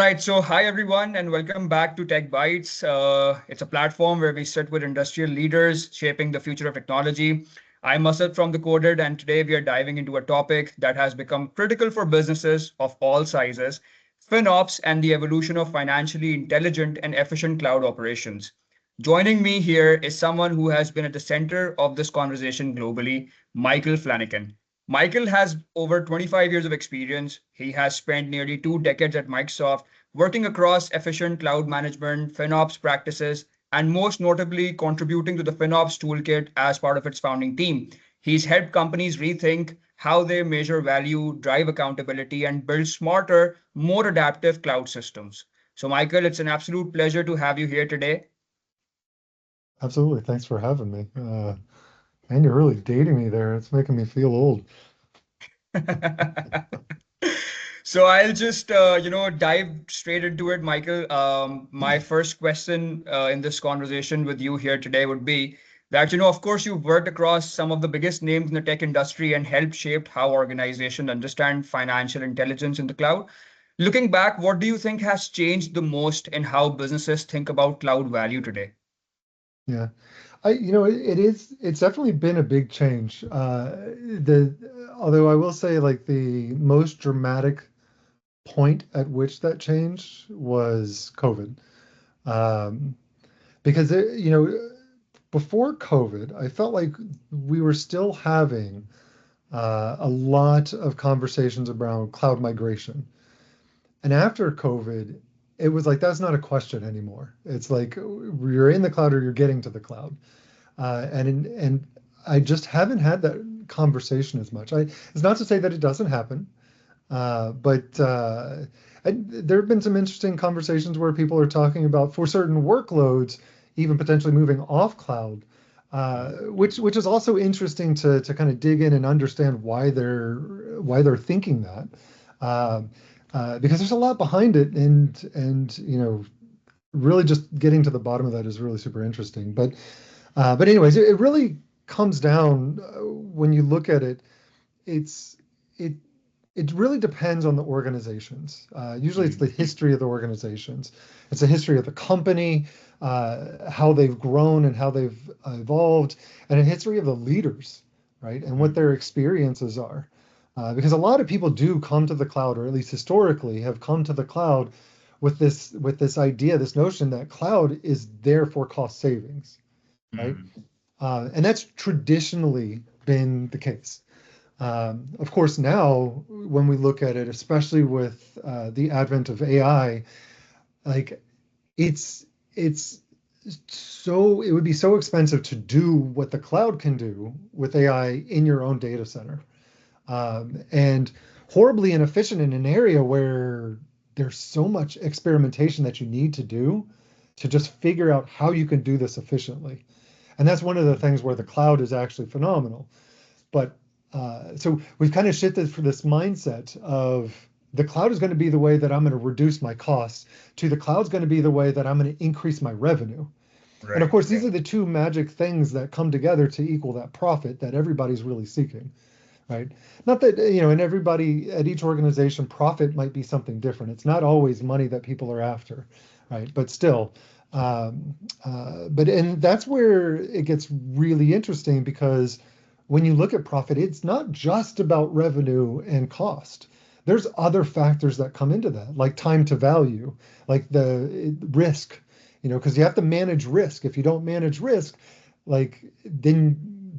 right, so hi everyone, and welcome back to Tech Bytes. It's a platform where we sit with industrial leaders shaping the future of technology. I'm Masad from The Coded, and today we are diving into a topic that has become critical for businesses of all sizes: FinOps and the evolution of financially intelligent and efficient cloud operations. Joining me here is someone who has been at the center of this conversation globally, Michael Flanakin. Michael has over 25 years of experience. He has spent nearly 2 decades at Microsoft working across efficient cloud management, FinOps practices, and most notably contributing to the FinOps Toolkit as part of its founding team. He's helped companies rethink how they measure value, drive accountability, and build smarter, more adaptive cloud systems. So, Michael, it's an absolute pleasure to have you here today. Absolutely. Thanks for having me. And you're really dating me there. It's making me feel old. So I'll just dive straight into it, Michael. My first question in this conversation with you here today would be that, of course, you've worked across some of the biggest names in the tech industry and helped shape how organizations understand financial intelligence in the cloud. Looking back, what do you think has changed the most in how businesses think about cloud value today? Yeah. It's definitely been a big change. Although I will say, like, the most dramatic point at which that changed was COVID. Um, because before COVID, I felt like we were still having a lot of conversations around cloud migration. And after COVID, it was like that's not a question anymore. It's like you're in the cloud or you're getting to the cloud. And I just haven't had that conversation as much. It's not to say that it doesn't happen, but there have been some interesting conversations where people are talking about for certain workloads, even potentially moving off cloud, which is also interesting to kind of dig in and understand why they're thinking that. Um, because there's a lot behind it, and really just getting to the bottom of that is really super interesting. But anyways, it really comes down when you look at it. It's it it really depends on the organizations. Usually, it's the history of the organizations. It's a history of the company, how they've grown and how they've evolved, and a history of the leaders, right, and what their experiences are. Because a lot of people do come to the cloud, or at least historically have come to the cloud with this idea, this notion that cloud is there for cost savings, right? Mm. And that's traditionally been the case. Of course, now when we look at it, especially with the advent of AI, like it's it's it would be so expensive to do what the cloud can do with AI in your own data center, and horribly inefficient in an area where there's so much experimentation that you need to do to just figure out how you can do this efficiently. And that's one of the things where the cloud is actually phenomenal. But so we've kind of shifted for this mindset of the cloud is going to be the way that I'm going to reduce my costs to the cloud's going to be the way that I'm going to increase my revenue. And of Right. course, these are the two magic things that come together to equal that profit that everybody's really seeking, right? Not that, and everybody at each organization, profit might be something different. It's not always money that people are after, right? But still, and that's where it gets really interesting because when you look at profit, it's not just about revenue and cost. There's other factors that come into that, like time to value, like the risk, because you have to manage risk. If you don't manage risk, like then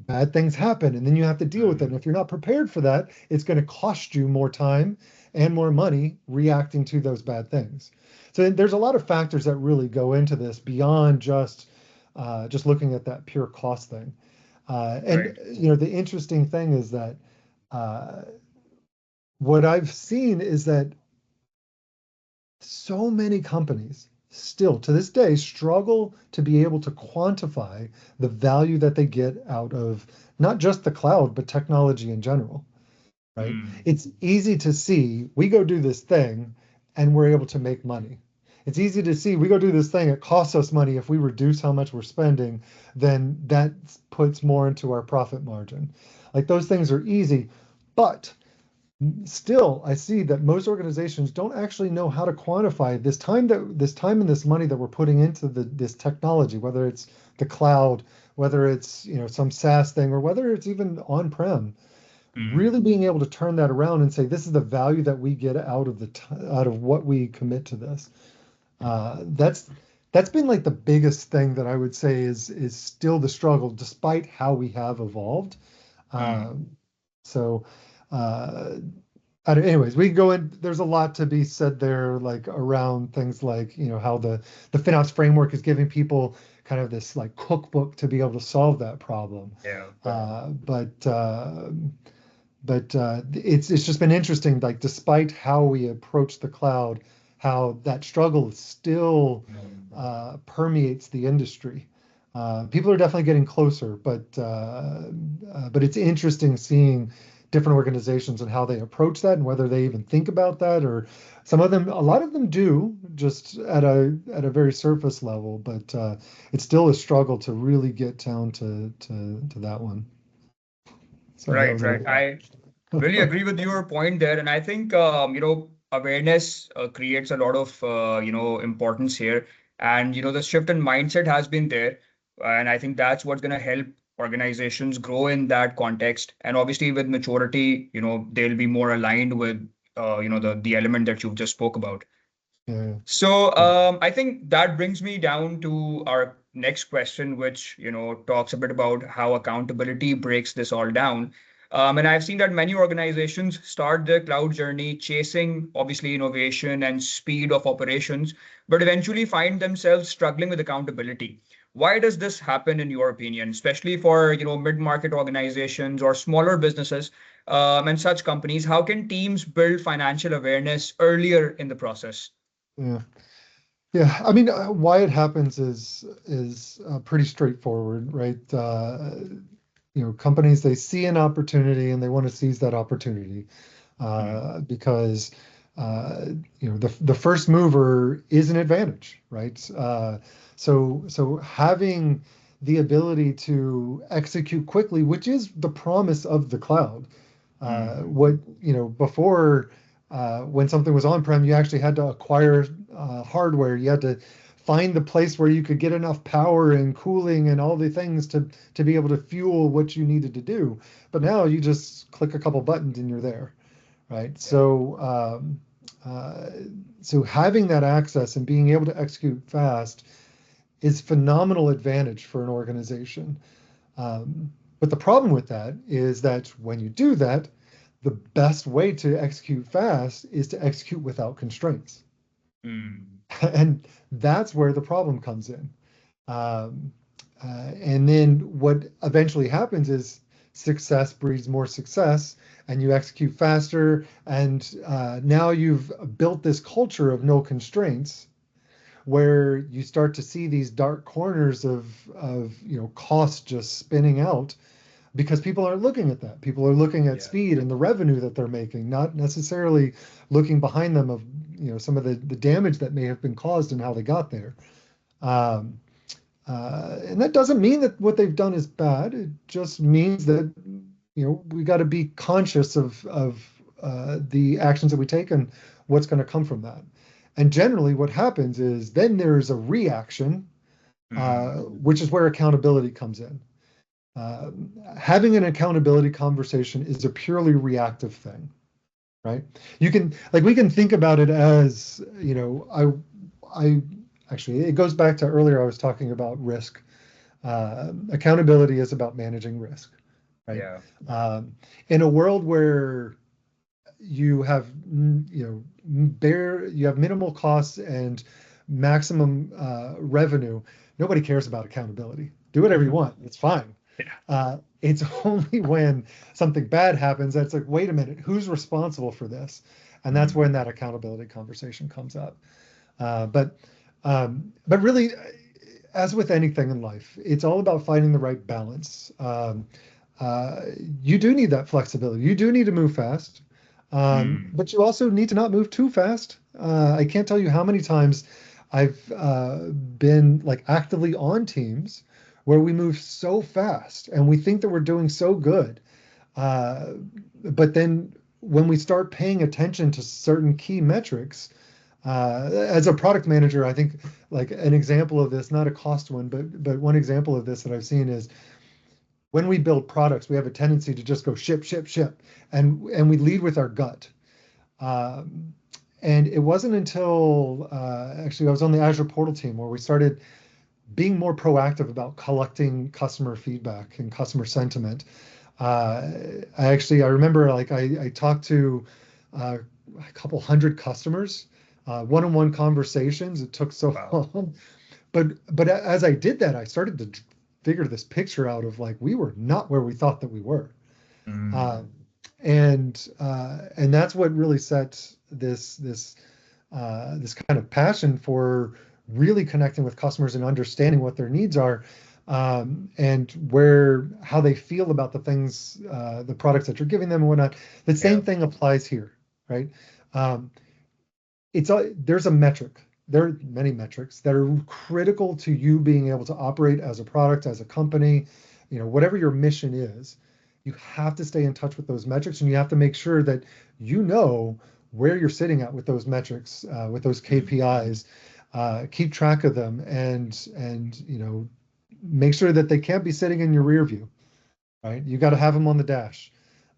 bad things happen and then you have to deal with it. And if you're not prepared for that, it's going to cost you more time and more money reacting to those bad things. So there's a lot of factors that really go into this beyond just looking at that pure cost thing. And Right. the interesting thing is that uh, what I've seen is that so many companies still to this day struggle to be able to quantify the value that they get out of not just the cloud, but technology in general, right? Mm. It's easy to see we go do this thing and we're able to make money. It's easy to see we go do this thing, it costs us money. If we reduce how much we're spending, then that puts more into our profit margin. Like those things are easy, but Still, I see that most organizations don't actually know how to quantify this time and this money that we're putting into this technology, whether it's the cloud, whether it's some SaaS thing, or whether it's even on-prem. Really being able to turn that around and say this is the value that we get out of what we commit to this. That's been like the biggest thing that I would say is still the struggle, despite how we have evolved. Mm. Um, so. Uh, Anyways, we can go in. There's a lot to be said there, like around things like how the FinOps framework is giving people kind of this like cookbook to be able to solve that problem. Yeah. Uh, but uh, but it's just been interesting, like despite how we approach the cloud, how that struggle still Mm. permeates the industry. People are definitely getting closer, but it's interesting seeing different organizations and how they approach that and whether they even think about that, or a lot of them do, just at a very surface level, but it's still a struggle to really get down to that one. Sorry, that Right, was a right. little. I really agree with your point there. And I think, awareness creates a lot of, importance here. And, the shift in mindset has been there. And I think that's what's going to help organizations grow in that context. And obviously with maturity, they'll be more aligned with, the element that you've just spoke about. Yeah. So I think that brings me down to our next question, which talks a bit about how accountability breaks this all down. And I've seen that many organizations start their cloud journey chasing obviously innovation and speed of operations, but eventually find themselves struggling with accountability. Why does this happen in your opinion, especially for mid-market organizations or smaller businesses and such companies? How can teams build financial awareness earlier in the process? Yeah. Yeah, I mean, why it happens is pretty straightforward, right? Companies, they see an opportunity and they want to seize that opportunity because uh, the first mover is an advantage, right? So having the ability to execute quickly, which is the promise of the cloud. Mm. What before, when something was on-prem, you actually had to acquire hardware. You had to find the place where you could get enough power and cooling and all the things to be able to fuel what you needed to do. But now you just click a couple buttons and you're there, right? Yeah. Uh, so having that access and being able to execute fast is phenomenal advantage for an organization. But the problem with that is that when you do that, the best way to execute fast is to execute without constraints. Mm. And that's where the problem comes in. Um, and then what eventually happens is success breeds more success, and you execute faster. And now you've built this culture of no constraints, where you start to see these dark corners of cost just spinning out because people aren't looking at that. People are looking at Yeah. speed and the revenue that they're making, not necessarily looking behind them of some of the damage that may have been caused and how they got there. Um, and that doesn't mean that what they've done is bad. It just means that we got to be conscious of the actions that we take and what's going to come from that. And generally, what happens is then there's a reaction, Mm. which is where accountability comes in. Uh, Having an accountability conversation is a purely reactive thing, right? We can think about it as, I actually, it goes back to earlier, I was talking about risk. Accountability is about managing risk, right? Yeah. Um, in a world where you have, you have minimal costs and maximum revenue, nobody cares about accountability. Do whatever you want, it's fine. Yeah. It's only when something bad happens that's like, wait a minute, who's responsible for this? And that's when Mm. that accountability conversation comes up. But really, as with anything in life, it's all about finding the right balance. Uh, you do need that flexibility. You do need to move fast, Mm. but you also need to not move too fast. I can't tell you how many times I've been like actively on teams where we move so fast and we think that we're doing so good, uh, but then when we start paying attention to certain key metrics, as a product manager, I think like an example of this, not a cost one, but one example of this that I've seen is when we build products, we have a tendency to just go ship, ship, ship, and we lead with our gut. Um, and it wasn't until actually I was on the Azure Portal team where we started being more proactive about collecting customer feedback and customer sentiment. I remember like I talked to a couple hundred customers, one-on-one conversations. It took so Wow. long, but as I did that, I started to figure this picture out of like we were not where we thought that we were. Mm. Um, and that's what really set this kind of passion for really connecting with customers and understanding what their needs are, and where how they feel about the things, the products that you're giving them and whatnot. The Yeah. same thing applies here, right? Um, there's a metric. There are many metrics that are critical to you being able to operate as a product, as a company, whatever your mission is. You have to stay in touch with those metrics, and you have to make sure that you know where you're sitting at with those metrics, with those Mm. KPIs. Keep track of them, and make sure that they can't be sitting in your rear view, right? You got to have them on the dash.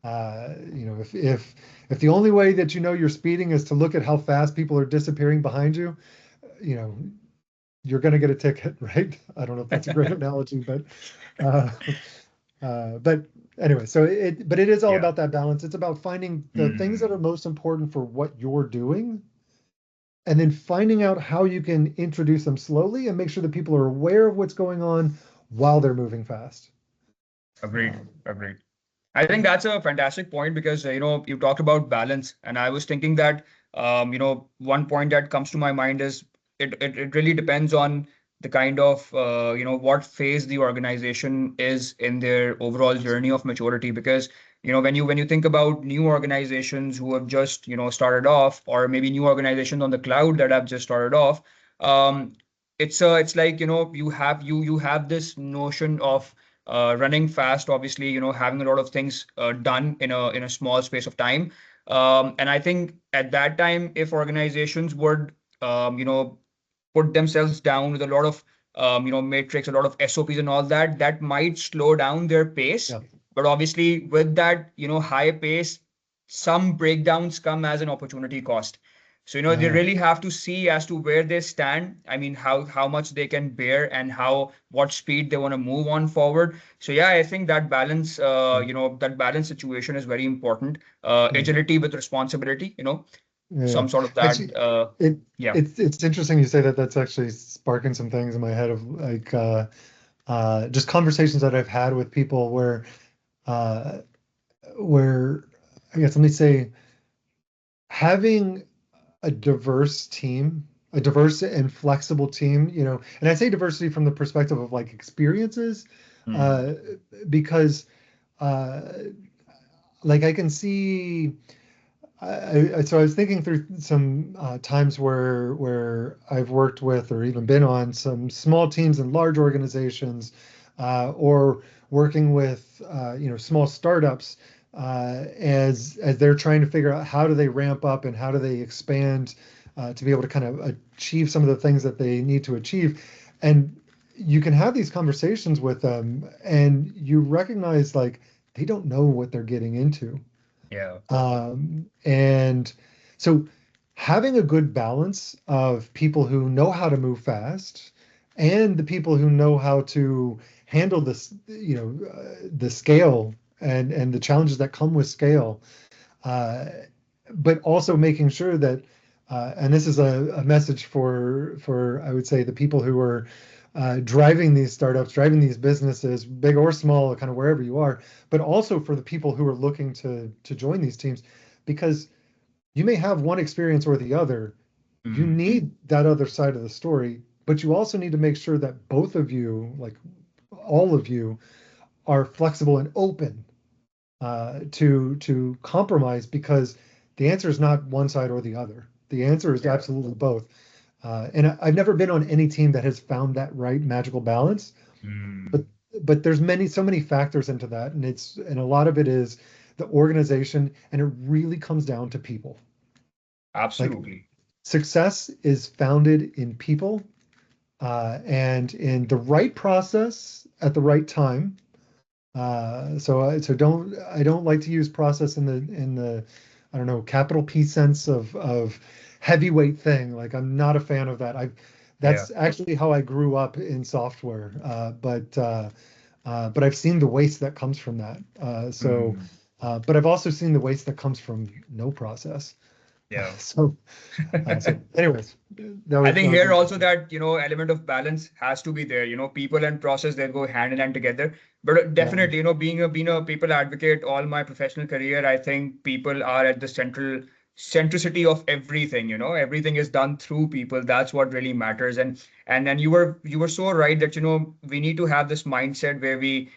If the only way that you know you're speeding is to look at how fast people are disappearing behind you, you know, you're going to get a ticket, right? I don't know if that's a great analogy, uh, but anyway, but it is all Yeah. about that balance. It's about finding the things that are Mm. most important for what you're doing, and then finding out how you can introduce them slowly and make sure that people are aware of what's going on while they're moving fast. Agreed. Um, Agreed. I think that's a fantastic point because you talked about balance, and I was thinking that one point that comes to my mind is it really depends on the kind of what phase the organization is in their overall journey of maturity. Because when you think about new organizations who have just started off, or maybe new organizations on the cloud that have just started off, um, it's like you have this notion of running fast, obviously, having a lot of things done in a small space of time. And I think at that time, if organizations would, put themselves down with a lot of, matrix, a lot of SOPs and all that, that might slow down their pace. yeah, But obviously, with that, high pace, some breakdowns come as an opportunity cost. So, they yeah, really have to see as to where they stand. I mean, how much they can bear and what speed they want to move on forward. So yeah, I think that balance, yeah, that balance situation is very important. yeah. Agility with responsibility, Yeah. some sort of that. Actually, it Yeah. it's interesting you say that. That's actually sparking some things in my head of like just conversations that I've had with people uh where I guess let me say having a diverse team, a diverse and flexible team, and I say diversity from the perspective of like experiences, Hmm. uh because uh like I can see so I was thinking through some times where I've worked with or even been on some small teams in large organizations, or working with small startups, as they're trying to figure out how do they ramp up and how do they expand, to be able to kind of achieve some of the things that they need to achieve. And you can have these conversations with them, and you recognize like they don't know what they're getting into. Yeah. And so having a good balance of people who know how to move fast and the people who know how to handle this, the scale and the challenges that come with scale, uh, but also making sure that, and this is a message for I would say the people who are driving these startups, driving these businesses, big or small, kind of wherever you are, but also for the people who are looking to join these teams, because you may have one experience or the other. You Hmm. need that other side of the story, but you also need to make sure that both of you, like all of you, are flexible and open to compromise, because the answer is not one side or the other. The answer is Yeah. absolutely both. And I've never been on any team that has found that right magical balance, but Hmm. but there's so many factors into that, and a lot of it is the organization, and it really comes down to people. Like Absolutely. success is founded in people and in the right process at the right time. So I don't like to use process in the I don't know, capital P sense of heavyweight thing. Like I'm not a fan of that. Yeah. That's actually how I grew up in software. But I've seen the waste that comes from that. Mm, But I've also seen the waste that comes from no process. yeah. So anyways, I think that was here also interesting. that, element of balance has to be there. People and process, they go hand in hand together. But Yeah, definitely, being a people advocate all my professional career, I think people are at the centricity of everything. Everything is done through people. That's what really matters. And then you were so right that, we need to have this mindset where we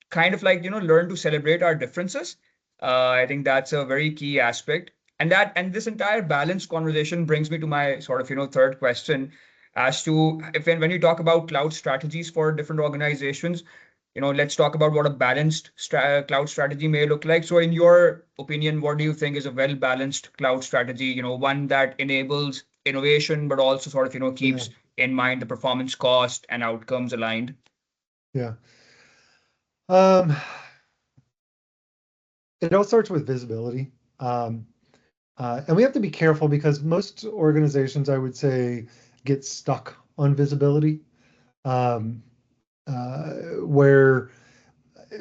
kind of like, learn to celebrate our differences. I think that's a very key aspect. And this entire balanced conversation brings me to my sort of third question as to if when you talk about cloud strategies for different organizations, let's talk about what a balanced cloud strategy may look like. So in your opinion, what do you think is a well balanced cloud strategy, one that enables innovation but also sort of yeah, keeps in mind the performance, cost and outcomes aligned? yeah. Um, it all starts with visibility. Um, and we have to be careful because most organizations, I would say, get stuck on visibility, um, where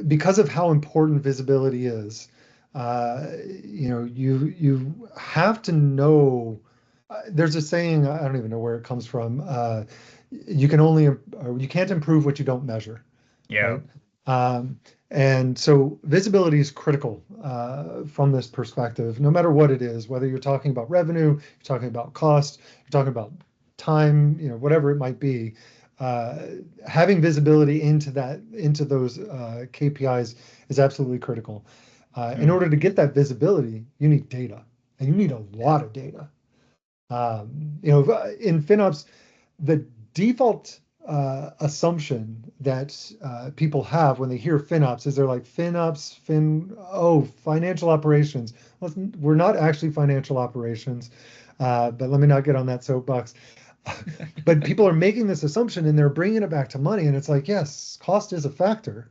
because of how important visibility is, you have to know. There's a saying, I don't even know where it comes from. You can only, or you can't improve what you don't measure, Yeah. right? Um, and so visibility is critical from this perspective, no matter what it is, whether you're talking about revenue, you're talking about cost, you're talking about time, whatever it might be. Uh, Having visibility into those KPIs is absolutely critical. In Mm. order to get that visibility, you need data, and you need a lot of data. In FinOps, the default assumption that people have when they hear FinOps is they're like financial operations. Listen, we're not actually financial operations, but let me not get on that soapbox. But people are making this assumption and they're bringing it back to money, and it's like, yes, cost is a factor,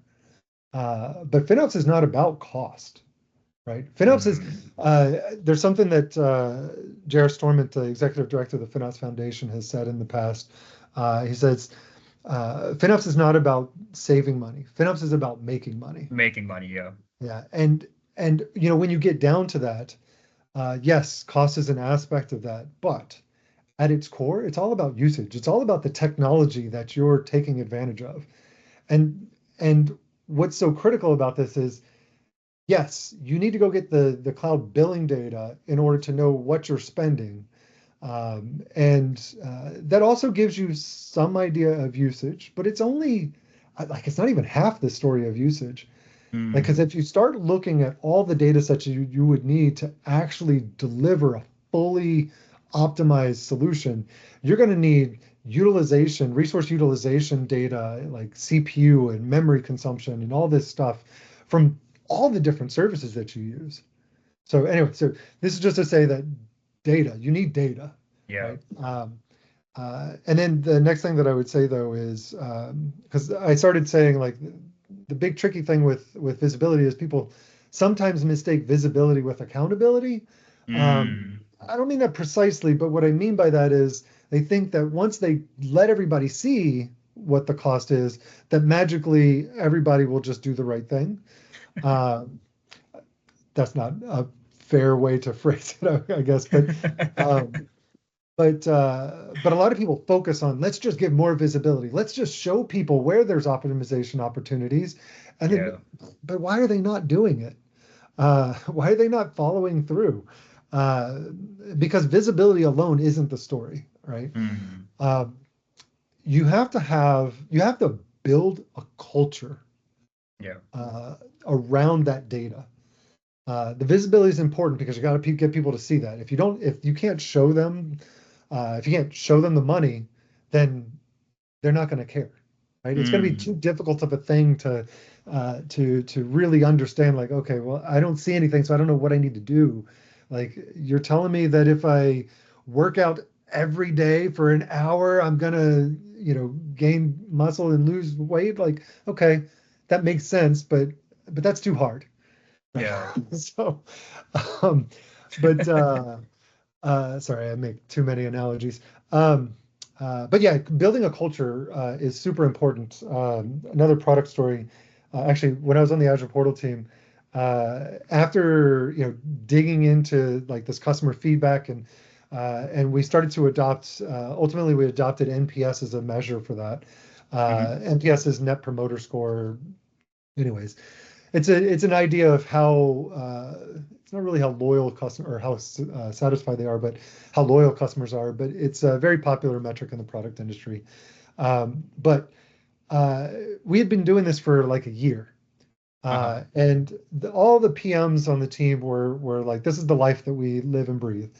but FinOps is not about cost, right? FinOps is Mm. there's something that J.R. Storment, the executive director of the FinOps Foundation, has said in the past. He says FinOps is not about saving money. FinOps is about making money. Making money, yeah. Yeah, and when you get down to that, yes, cost is an aspect of that, but at its core, it's all about usage. It's all about the technology that you're taking advantage of. And and what's so critical about this is yes, you need to go get the cloud billing data in order to know what you're spending. And that also gives you some idea of usage, but it's only like it's not even half the story of usage. Like, because Mm. if you start looking at all the data sets you would need to actually deliver a fully optimized solution, you're going to need resource utilization data like CPU and memory consumption and all this stuff from all the different services that you use. So anyway, so this is just to say that you need data, Yeah. right? And then the next thing that I would say though is because I started saying like the big tricky thing with visibility is people sometimes mistake visibility with accountability. Mm. I don't mean that precisely, but what I mean by that is they think that once they let everybody see what the cost is, that magically everybody will just do the right thing. Uh, that's not a fair way to phrase it, I guess, um, but a lot of people focus on let's just give more visibility. Let's just show people where there's optimization opportunities, and Yeah. then, but why are they not doing it? Why are they not following through? Uh, because visibility alone isn't the story, right? Mm. Uh, you have to build a culture Yeah. uh, around that data. The visibility is important because you got to get people to see that. If you can't show them, if you can't show them the money, then they're not going to care. right? It's going to be too difficult of a thing to really understand. Like, okay, well, I don't see anything, so I don't know what I need to do. Like, you're telling me that if I work out every day for an hour, I'm gonna, gain muscle and lose weight. Like, okay, that makes sense, but that's too hard. Yeah. So, um, but sorry, I make too many analogies. But yeah, building a culture is super important. Another product story, actually, when I was on the Azure Portal team, after digging into like this customer feedback and we started to adopt. Ultimately, we adopted NPS as a measure for that. NPS is Net Promoter Score. Anyways, it's an idea of how it's not really how loyal customer or how satisfied they are, but how loyal customers are. But it's a very popular metric in the product industry. But we had been doing this for like a year, and all the PMs on the team were like, "This is the life that we live and breathe."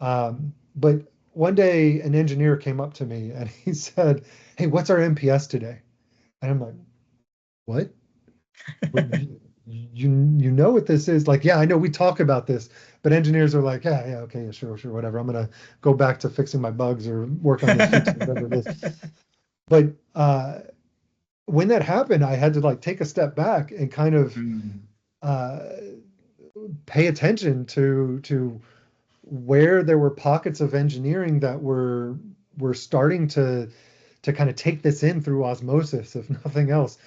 But one day, an engineer came up to me and he said, "Hey, what's our NPS today?" And I'm like, "What?" But you know what this is? Like, yeah, I know we talk about this, but engineers are like, yeah, okay, yeah, sure, whatever. I'm gonna go back to fixing my bugs or work on this feature, whatever it is. But when that happened, I had to like take a step back and kind of uh, pay attention to where there were pockets of engineering that were starting to kind of take this in through osmosis, if nothing else.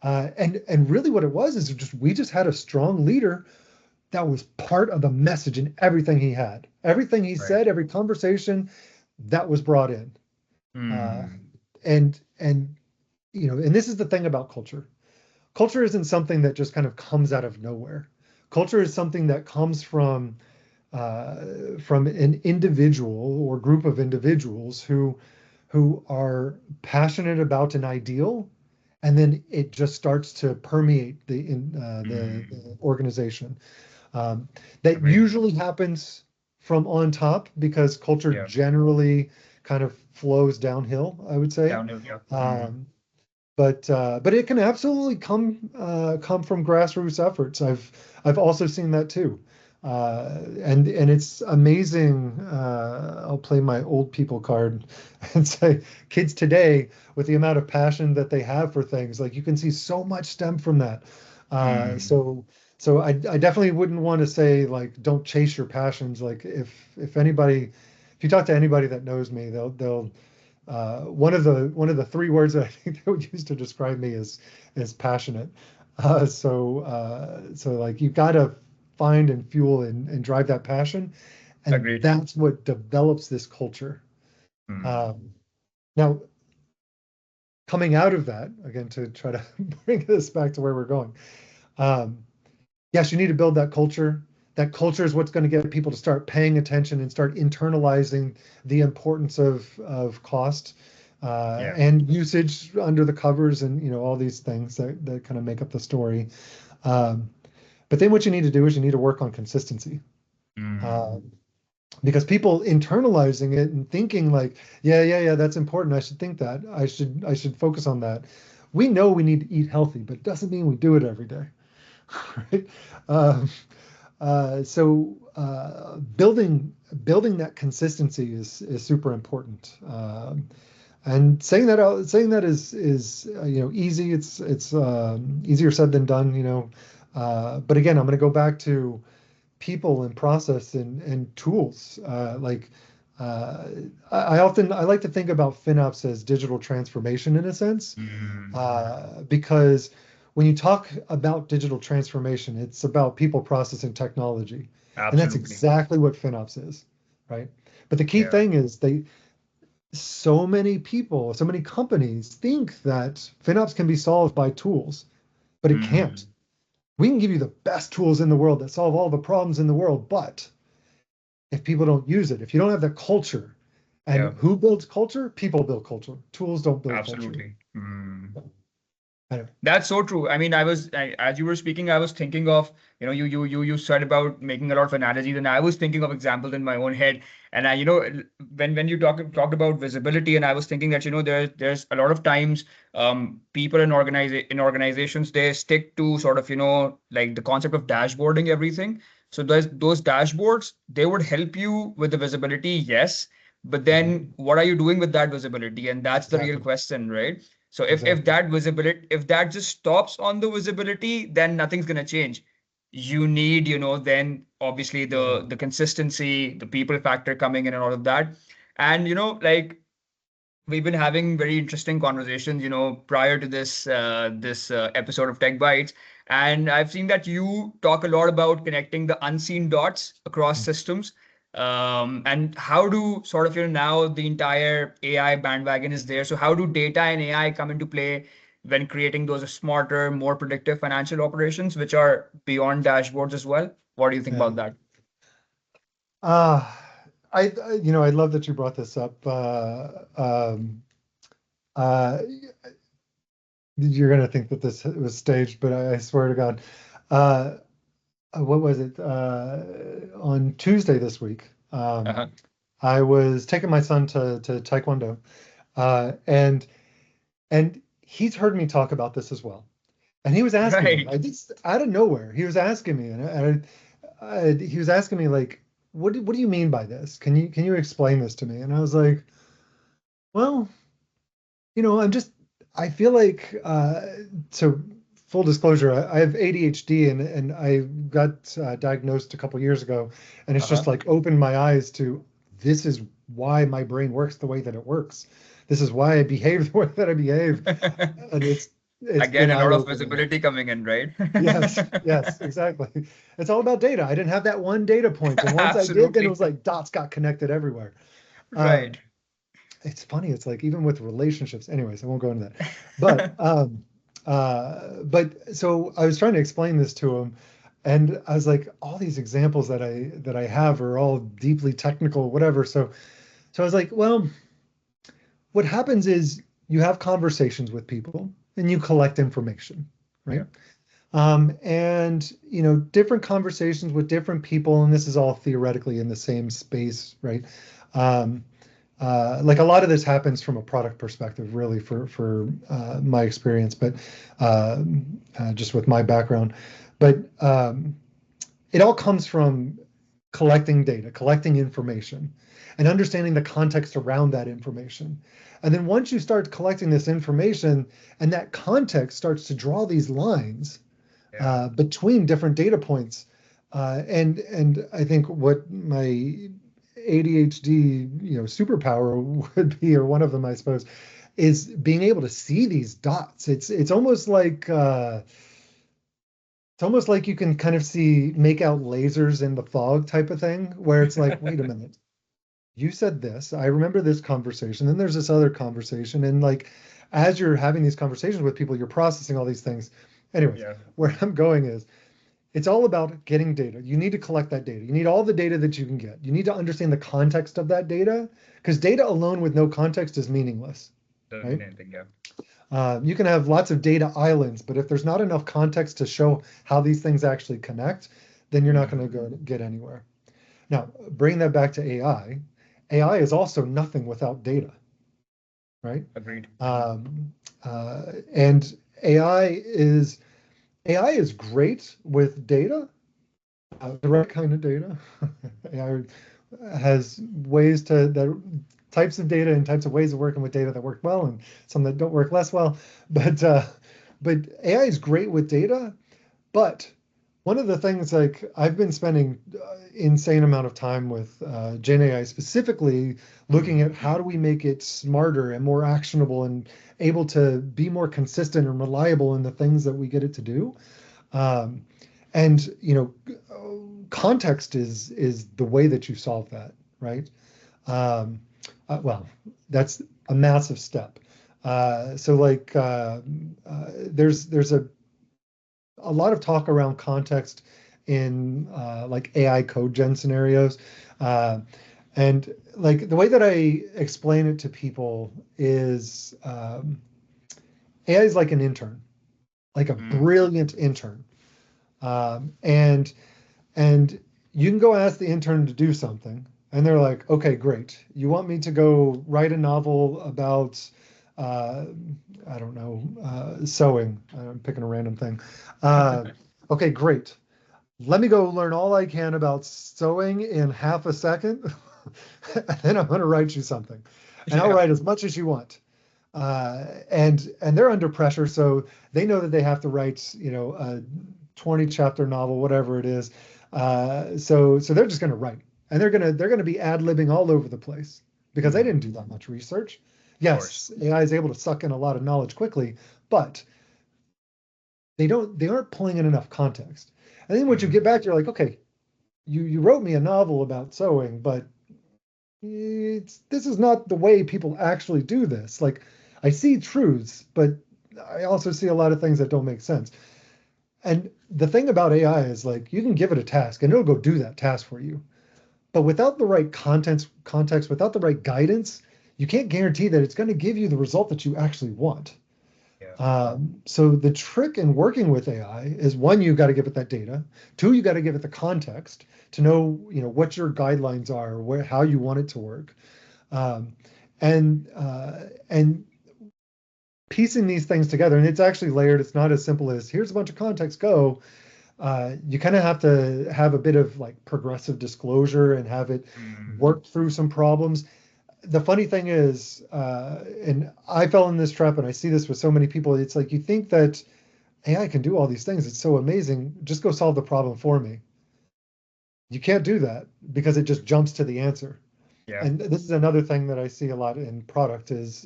And really what it was is just we just had a strong leader that was part of the message in everything he had. Everything he Right. said, every conversation that was brought in. Uh, and and this is the thing about culture. Culture isn't something that just kind of comes out of nowhere. Culture is something that comes from an individual or group of individuals who are passionate about an ideal, and then it just starts to permeate the organization. That Agreed. usually happens from on top because culture Yeah. generally kind of flows downhill, I would say. Downhill. Yeah. Um, but it can absolutely come from grassroots efforts. I've also seen that too, and it's amazing. I'll play my old people card and say kids today, with the amount of passion that they have for things, like you can see so much stem from that. So I definitely wouldn't want to say like don't chase your passions. Like if you talk to anybody that knows me, they'll one of the three words that I think they would use to describe me is passionate. So like you got to find and fuel and drive that passion, and Agreed. that's what develops this culture. Um, Now, coming out of that, again, to try to bring this back to where we're going. Um, yes, you need to build that culture. That culture is what's going to get people to start paying attention and start internalizing the importance of cost Yeah. and usage under the covers, and all these things that kind of make up the story. Um, but then what you need to do is you need to work on consistency. Um, because people internalizing it and thinking like, yeah, that's important. I should think that. I should focus on that. We know we need to eat healthy, but it doesn't mean we do it every day, right? Um, so building that consistency is super important. And saying that is easy. It's easier said than done. But again, I'm going to go back to people and process and tools. Uh, I like to think about FinOps as digital transformation in a sense, because when you talk about digital transformation, it's about people, process, and technology, and that's Absolutely. exactly what FinOps is, right? But the key Yeah. thing is so many people, so many companies think that FinOps can be solved by tools, but it can't. We can give you the best tools in the world that solve all the problems in the world, but if people don't use it, if you don't have the culture, and Yeah. who builds culture? People build culture. Tools don't build culture. Absolutely. Anyway, That's so true. I mean, as you were speaking, I was thinking of, you said about making a lot of analogies, and I was thinking of examples in my own head. And when you talked about visibility, and I was thinking that, there's a lot of times, people in organizations, they stick to sort of, like the concept of dashboarding everything. So those dashboards, they would help you with the visibility, yes. But then mhm, what are you doing with that visibility? And that's the real exactly, question, right? So if exactly. that visibility, if that just stops on the visibility, then nothing's gonna change. You need, then obviously Yeah. the consistency, the people factor coming in and all of that. And like we've been having very interesting conversations, prior to this episode of Tech Bytes. And I've seen that you talk a lot about connecting the unseen dots across systems. And how do sort of, now the entire AI bandwagon is there. So how do data and AI come into play when creating those smarter, more predictive financial operations, which are beyond dashboards as well? What do you think Yeah. about that? Uh, I love that you brought this up. Uh, you're gonna think that this was staged, but I swear to God. Uh, what was it? On Tuesday this week, Uh-huh. I was taking my son to Taekwondo, and he's heard me talk about this as well. And he was asking me, Right. I just out of nowhere, he was asking me, he was asking me like, what do you mean by this? Can you explain this to me? And I was like, well, I feel like, so full disclosure, I have ADHD, and I got diagnosed a couple years ago, and it's just Uh-huh. like opened my eyes to this is why my brain works the way that it works. This is why I behave the way that I behave. And it's been Again, a lot of eye-opening. visibility coming in, right? Yes, yes, exactly. It's all about data. I didn't have that one data point, and once I did, then it Absolutely. was like dots got connected everywhere. Right. Um, it's funny. It's like even with relationships. Anyways, I won't go into that. But so I was trying to explain this to him, and I was like, all these examples that I have are all deeply technical, whatever. So I was like, well, what happens is you have conversations with people and you collect information, Yeah. right? And different conversations with different people, and this is all theoretically in the same space, right? Um, like a lot of this happens from a product perspective, really, for my experience, but just with my background. But it all comes from collecting data, collecting information, and understanding the context around that information. And then once you start collecting this information, and that context starts to draw these lines Yeah. between different data points. And I think what my ADHD, superpower would be, or one of them, I suppose, is being able to see these dots. It's almost like you can kind of make out lasers in the fog type of thing, where it's like, wait a minute, you said this. I remember this conversation. Then there's this other conversation, and like as you're having these conversations with people, you're processing all these things. Anyways, Yeah. where I'm going is it's all about getting data. You need to collect that data. You need all the data that you can get. You need to understand the context of that data, because data alone with no context is meaningless, Doesn't right? mean anything. Yeah. You can have lots of data islands, but if there's not enough context to show how these things actually connect, then you're not going to Mhm. go get anywhere. Now, bring that back to AI. AI is also nothing without data, right? Agreed. And AI is great with data, the right kind of data. AI has ways to that types of data and types of ways of working with data that work well and some that don't work less well. But AI is great with data. But one of the things, like I've been spending insane amount of time with Gen AI, specifically looking at how do we make it smarter and more actionable and able to be more consistent and reliable in the things that we get it to do. Um, and context is the way that you solve that, right? Um, well, that's a massive step. So like there's a lot of talk around context in like AI code gen scenarios. Uh, and like the way that I explain it to people is AI is like an intern, like a Mm. brilliant intern. And you can go ask the intern to do something, and they're like, okay, great. You want me to go write a novel about, uh, I don't know, sewing. I'm picking a random thing. Okay, great. Let me go learn all I can about sewing in half a second, and then I'm going to write you something, and I'll Yeah. write as much as you want. And they're under pressure, so they know that they have to write, a 20 chapter novel, whatever it is. So they're just going to write, and they're going to be ad-libbing all over the place because they didn't Mm. do that much research. Of course. Yes, AI is able to suck in a lot of knowledge quickly, but they aren't pulling in enough context. And then once you get Mm. back, you're like, okay, you wrote me a novel about sewing, but this is not the way people actually do this. Like, I see truths, but I also see a lot of things that don't make sense. And the thing about AI is, like, you can give it a task and it'll go do that task for you. But without the right context, without the right guidance, you can't guarantee that it's going to give you the result that you actually want. Yeah. So the trick in working with AI is, one, you got to give it that data. Two, you got to give it the context to know, what your guidelines are, how you want it to work. Um, and piecing these things together, and it's actually layered. It's not as simple as here's a bunch of context, go. You kind of have to have a bit of like progressive disclosure and have it Mm. work through some problems. The funny thing is, and I fell in this trap, and I see this with so many people. It's like, you think that AI can do all these things. It's so amazing. Just go solve the problem for me. You can't do that because it just jumps to the answer. Yeah. And this is another thing that I see a lot in product is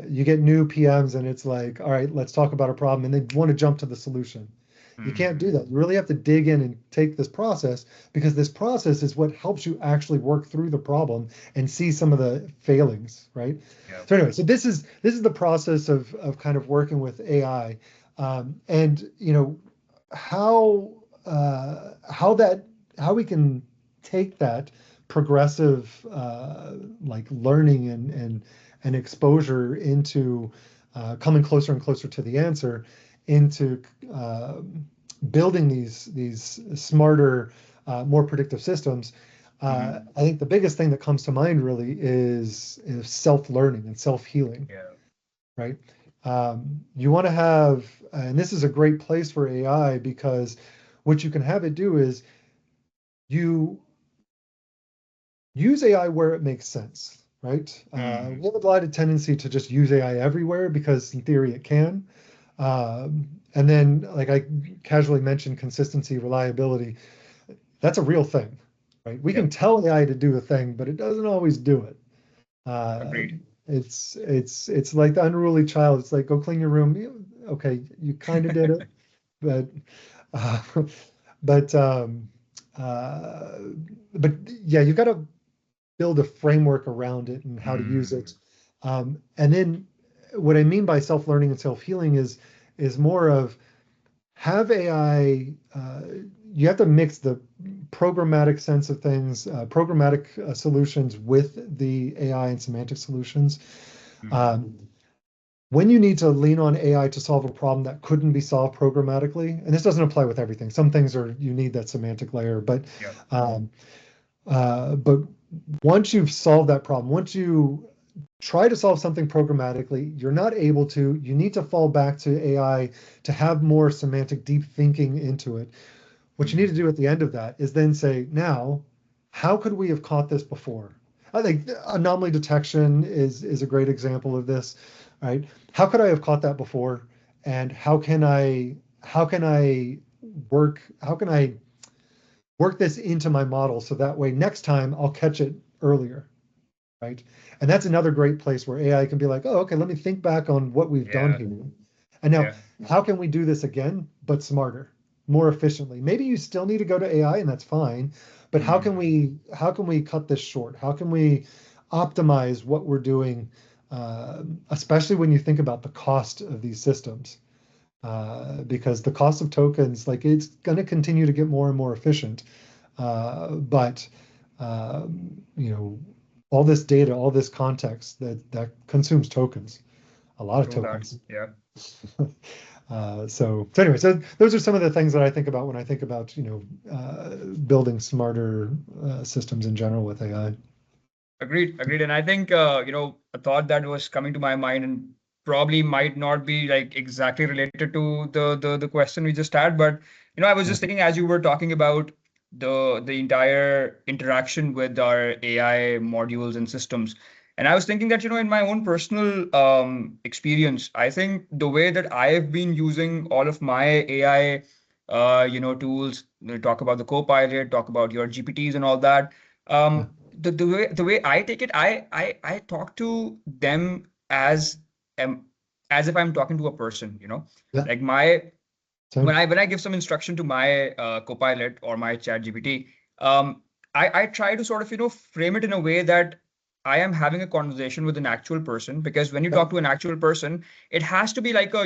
you get new PMs and it's like, all right, let's talk about a problem, and they want to jump to the solution. You can't do Mm. that. You really have to dig in and take this process, because this process is what helps you actually work through the problem and see some of the failings, right? Yeah. So anyway, so this is the process of kind of working with AI, and how how we can take that progressive like learning and exposure into coming closer and closer to the answer, into uh, building these smarter, more predictive systems. Mm. I think the biggest thing that comes to mind really is self-learning and self-healing, Yeah. right? You want to have, and this is a great place for AI, because what you can have it do is you use AI where it makes sense, right? Mm. We have a lot of tendency to just use AI everywhere because in theory it can. And then, like I casually mentioned, consistency, reliability, that's a real thing, right? We Yeah. can tell AI to do a thing, but it doesn't always do it. Agreed. It's like the unruly child. It's like, go clean your room. Okay, you kind of did it, but uh, but um, uh, but yeah, you got to build a framework around it and how to use it. Mm. And then what I mean by self-learning and self-healing is more of, have AI. You have to mix the programmatic sense of things, programmatic solutions with the AI and semantic solutions. Mm. Um, when you need to lean on AI to solve a problem that couldn't be solved programmatically, and this doesn't apply with everything. Some things are, you need that semantic layer, Yeah. but once you've solved that problem, once you try to solve something programmatically, you're not able to, you need to fall back to AI to have more semantic deep thinking into it. What you need to Mm. do at the end of that is then say, now, how could we have caught this before? I think anomaly detection is a great example of this, right? How could I have caught that before? And how can I work this into my model so that way next time I'll catch it earlier, right? And that's another great place where AI can be like, oh, okay, let me think back on what we've done Yeah. here. And now, Yeah. how can we do this again, but smarter, more efficiently? Maybe you still need to go to AI, and that's fine, but Mm. how can we cut this short? How can we optimize what we're doing, especially when you think about the cost of these systems? Because the cost of tokens, like, it's going to continue to get more and more efficient. But all this data, all this context that consumes tokens, a lot of True that. tokens. Yeah. So anyway, so those are some of the things that I think about when I think about, building smarter systems in general with AI. Agreed, agreed. And I think a thought that was coming to my mind and probably might not be like exactly related to the question we just had, but I was Yeah. just thinking as you were talking about the entire interaction with our AI modules and systems. And I was thinking that, in my own personal experience, I think the way that I've been using all of my AI tools, talk about the Copilot, talk about your GPTs and all that. Yeah. The way I take it, I talk to them um, as if I'm talking to a person, Yeah. like my when Same. I give some instruction to my Copilot or my Chat GPT, um, I try to sort of frame it in a way that I am having a conversation with an actual person, because when you Yeah. talk to an actual person, it has to be like a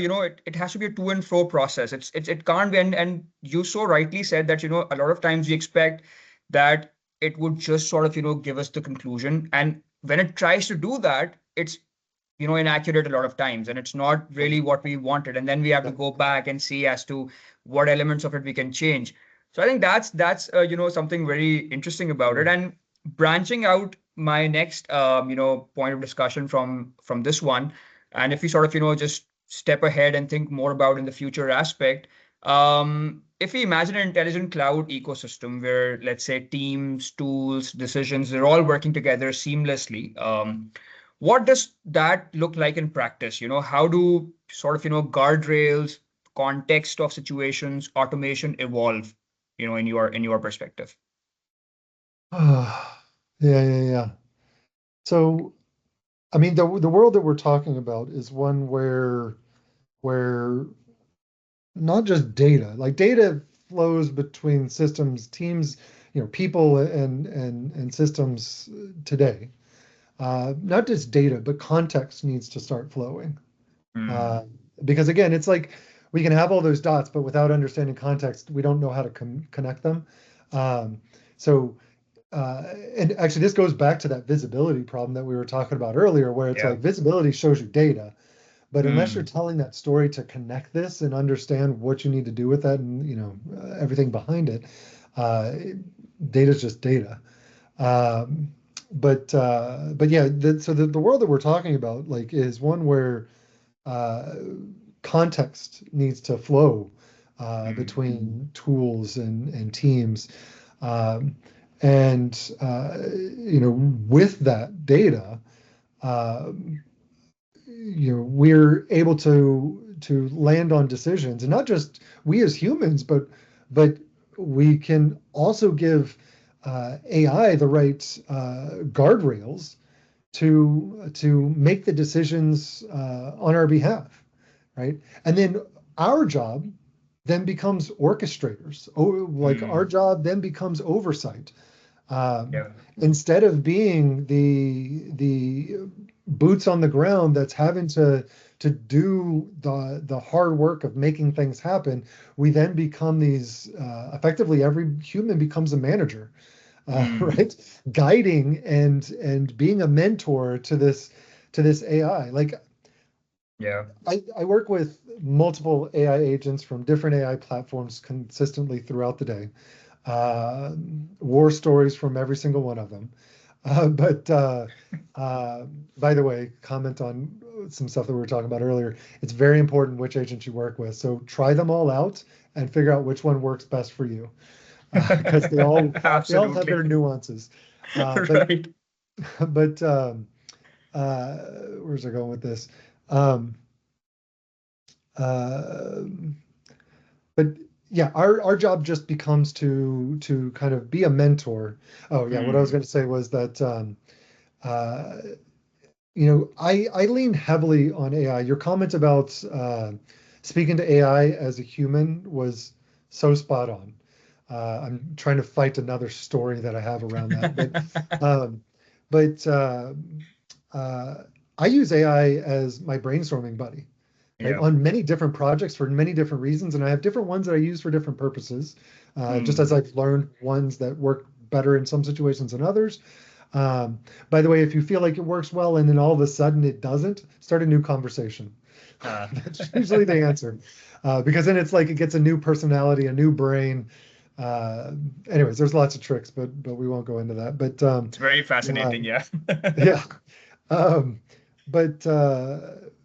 it has to be a to and fro process. It can't be, and you so rightly said that a lot of times we expect that it would just sort of give us the conclusion, and when it tries to do that, it's inaccurate a lot of times, and it's not Yeah. really what we wanted, and then we have to Yeah. go back and see as to what elements of it we can change. So I think that's something very interesting about it. Yeah. And branching out, my next point of discussion from this one, and if we sort of just step ahead and think more about in the future aspect, if we imagine an intelligent cloud ecosystem where, let's say, teams, tools, decisions, they're all working together seamlessly, what does that look like in practice? How do sort of, guardrails, context of situations, automation evolve, in your perspective? Yeah. Yeah. Yeah. So, I mean, the world that we're talking about is one where not just data, like data flows between systems, teams, people and systems today. Not just data, but context needs to start flowing. Uh, Mm, because again, it's like we can have all those dots, but without understanding context, we don't know how to connect them. Um, so, and actually, this goes back to that visibility problem that we were talking about earlier, where it's yeah. like visibility shows you data, but unless you're Mm, telling that story to connect this and understand what you need to do with that, and everything behind it, uh, data is just data. Um, but yeah, so the world that we're talking about like is one where uh, context needs to flow mm, between tools and teams. Um, and with that data, um, we're able to land on decisions, and not just we as humans, but we can also give AI the right guardrails to make the decisions on our behalf, right? And then our job then becomes orchestrators. Oh, like our mm, job then becomes oversight. Um, yeah. Instead of being the boots on the ground that's having to do the hard work of making things happen, we then become these effectively every human becomes a manager, Mm, right? Guiding and being a mentor to this AI. Like yeah. I work with multiple AI agents from different AI platforms consistently throughout the day. War stories from every single one of them. But uh, by the way, comment on some stuff that we were talking about earlier. It's very important which agent you work with. So try them all out and figure out which one works best for you, because they all have Absolutely. their nuances. But Right. but where's I going with this? Um, uh, but yeah, our job just becomes to kind of be a mentor. Oh yeah, what I was Mm, going to say was that uh, I lean heavily on AI. Your comment about speaking to AI as a human was so spot on. I'm trying to fight another story that I have around that, um, but uh, I use AI as my brainstorming buddy, right? yeah. On many different projects for many different reasons, and I have different ones that I use for different purposes. Just as Mm, I've learned ones that work better in some situations than others. By the way, if you feel like it works well and then all of a sudden it doesn't, start a new conversation. Uh, That's usually the answer, because then it's like it gets a new personality, a new brain. Uh, Anyways, there's lots of tricks, but we won't go into that. it's very Uh, fascinating. Yeah. yeah, um, but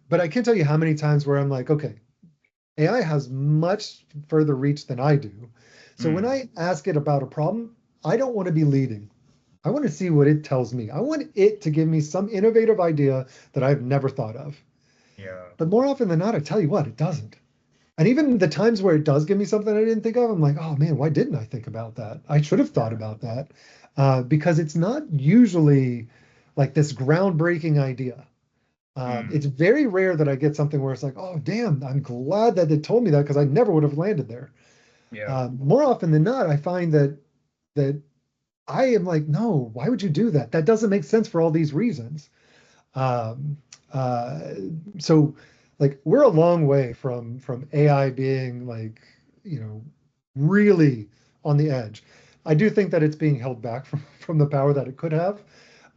but I can't tell you how many times where I'm like, okay, AI has much further reach than I do. So when Mm, I ask it about a problem, I don't want to be leading. I want to see what it tells me. I want it to give me some innovative idea that I've never thought of. yeah. But more often than not, I tell you what, it doesn't. And even the times where it does give me something I didn't think of, I'm like, oh man, why didn't I think about that? I should have thought Yeah. about that. Because it's not usually like this groundbreaking idea. Mm, It's very rare that I get something where it's like, oh, damn, I'm glad that it told me that because I never would have landed there. yeah. More often than not, I find that I am like, no, why would you do that? That doesn't make sense for all these reasons. Um, uh, so like we're a long way from AI being like, really on the edge. I do think that it's being held back from the power that it could have.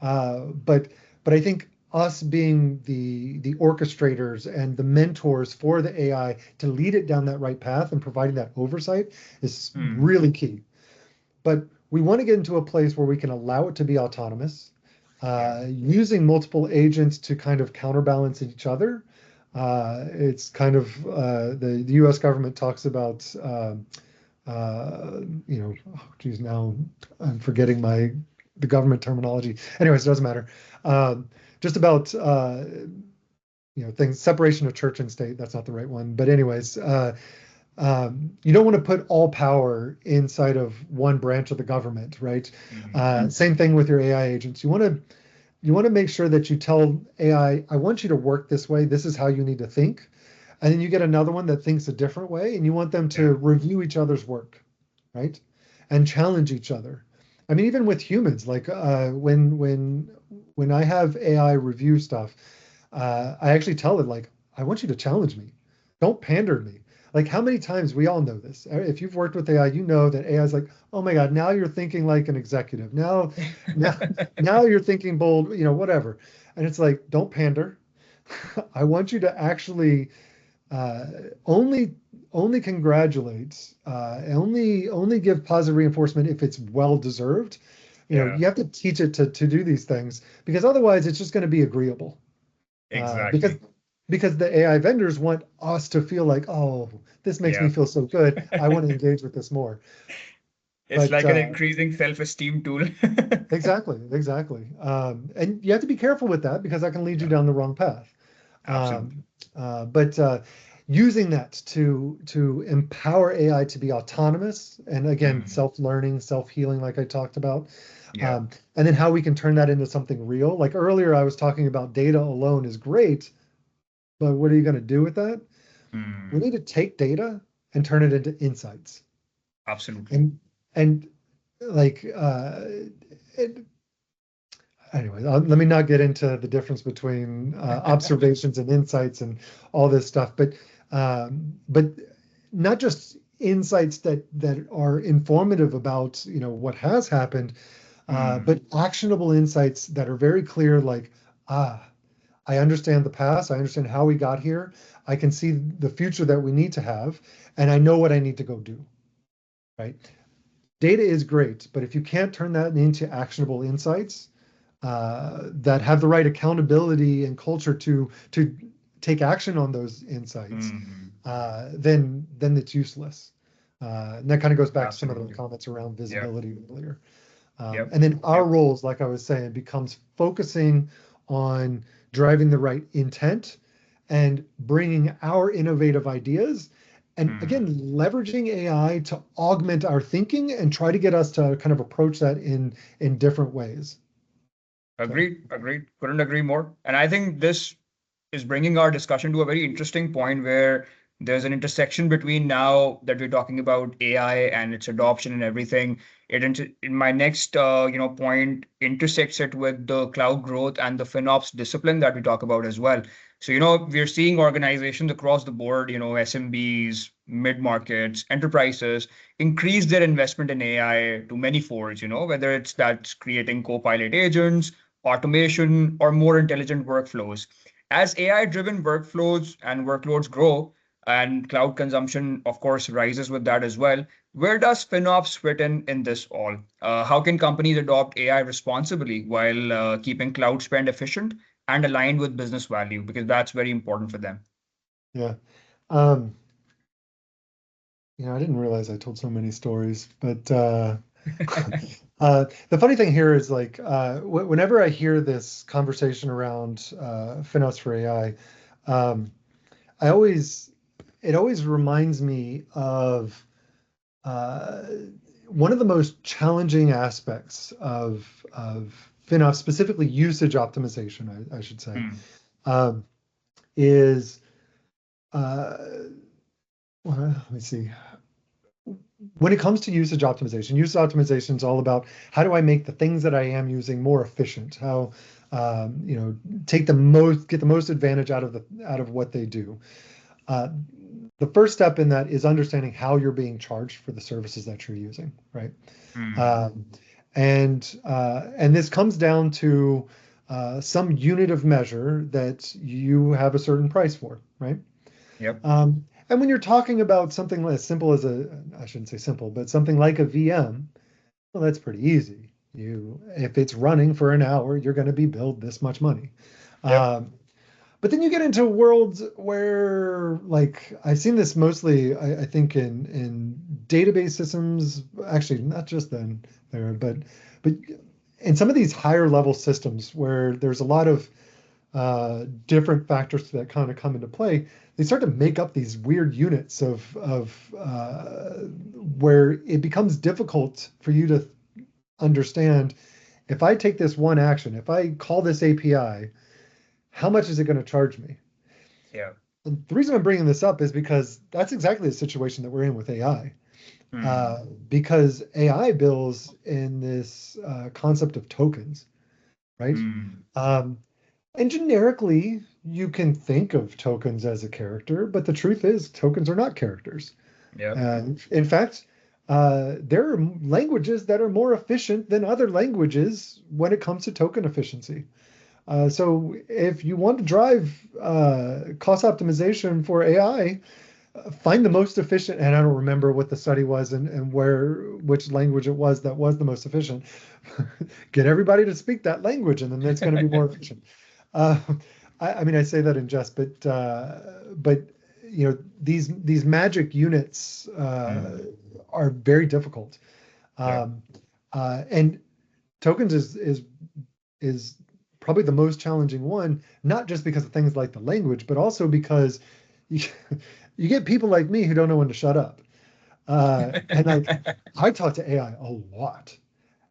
But I think us being the orchestrators and the mentors for the AI to lead it down that right path and providing that oversight is Mm, really key. But we want to get into a place where we can allow it to be autonomous, yeah. using multiple agents to kind of counterbalance each other. It's kind of the U.S. government talks about, oh, geez, now I'm forgetting the government terminology. Anyways, it doesn't matter. Just about things separation of church and state. That's not the right one, but anyways, you don't want to put all power inside of one branch of the government, right? Mm, Same thing with your AI agents. You want to make sure that you tell AI, I want you to work this way. This is how you need to think. And then you get another one that thinks a different way, and you want them yeah. to review each other's work, right? And challenge each other. I mean, even with humans, like when I have AI review stuff, I actually tell it like, I want you to challenge me. Don't pander to me. Like how many times we all know this. If you've worked with AI, you know that AI is like, oh my God, now you're thinking like an executive. Now, now you're thinking bold, whatever. And it's like, don't pander. I want you to actually uh, only only congratulate, only give positive reinforcement if it's well deserved. Yeah. You have to teach it to do these things because otherwise it's just going to be agreeable. Because Exactly. the AI vendors want us to feel like, oh, this makes Yeah. me feel so good. I want to engage with this more. It's But like an increasing self-esteem tool. exactly. And you have to be careful with that because that can lead you Yeah, down the wrong path. absolutely. But using that to empower AI to be autonomous and again, Mm, self-learning, self-healing, like I talked about, yeah. and then how we can turn that into something real. Like earlier, I was talking about data alone is great, but what are you going to do with that? We Mm, need to take data and turn it into insights. absolutely. And like it, anyway, let me not get into the difference between observations and insights and all this stuff, but not just insights that are informative about what has happened, Mm, but actionable insights that are very clear, like I understand the past, I understand how we got here, I can see the future that we need to have, and I know what I need to go do. Right? Data is great, but if you can't turn that into actionable insights that have the right accountability and culture to take action on those insights, mm, then it's useless. And that kind of goes back to some of the absolutely. comments around Yep. visibility earlier. Yep. And then our Yep. roles, like I was saying, becomes focusing on driving the right intent and bringing our innovative ideas. And Mm. again, leveraging AI to augment our thinking and try to get us to kind of approach that in different ways. So, Agreed. Agreed. Couldn't agree more. And I think this is bringing our discussion to a very interesting point where there's an intersection between now that we're talking about AI and its adoption and everything. In my next point intersects it with the cloud growth and the FinOps discipline that we talk about as well. So, we're seeing organizations across the board, SMBs, mid markets, enterprises increase their investment in AI to many folds, whether it's that's creating co-pilot agents, automation, or more intelligent workflows. As AI-driven workflows and workloads grow, and cloud consumption, of course, rises with that as well, where does FinOps fit in this all? How can companies adopt AI responsibly while keeping cloud spend efficient and aligned with business value? Because that's very important for them. Yeah. Um, I didn't realize I told so many stories, but the funny thing here is like whenever I hear this conversation around FinOps for AI, um, I always it always reminds me of uh, one of the most challenging aspects of FinOps, specifically usage optimization, I should say, Hmm. um, is uh, well, let me see. When it comes to usage optimization is all about how do I make the things that I am using more efficient? How get the most advantage out of what they do. Uh, the first step in that is understanding how you're being charged for the services that you're using, right? Hmm. Um, and this comes down to some unit of measure that you have a certain price for, right? Yep. And when you're talking about something as simple as I shouldn't say simple, but something like a VM, well, that's pretty easy. If it's running for an hour, you're going to be billed this much money. Yep. Um, but then you get into worlds where, like, I've seen this mostly, I think, in database systems. Actually, not just then there, but in some of these higher level systems where there's a lot of different factors that kind of come into play, they start to make up these weird units of where it becomes difficult for you to understand if I take this one action, if I call this API, how much is it going to charge me? Yeah. And the reason I'm bringing this up is because that's exactly the situation that we're in with AI. Hmm. Because AI bills in this concept of tokens, right? Hmm. Um, And generically, you can think of tokens as a character, but the truth is, tokens are not characters. Yep. In fact, there are languages that are more efficient than other languages when it comes to token efficiency. So if you want to drive cost optimization for AI, find the most efficient, and I don't remember what the study was and which language it was that was the most efficient. Get everybody to speak that language, and then it's going to be more efficient. Uh, I mean, I say that in jest, but these magic units Hmm. are very difficult, Yep. um, and tokens is probably the most challenging one, not just because of things like the language, but also because you, you get people like me who don't know when to shut up. And like I talk to AI a lot.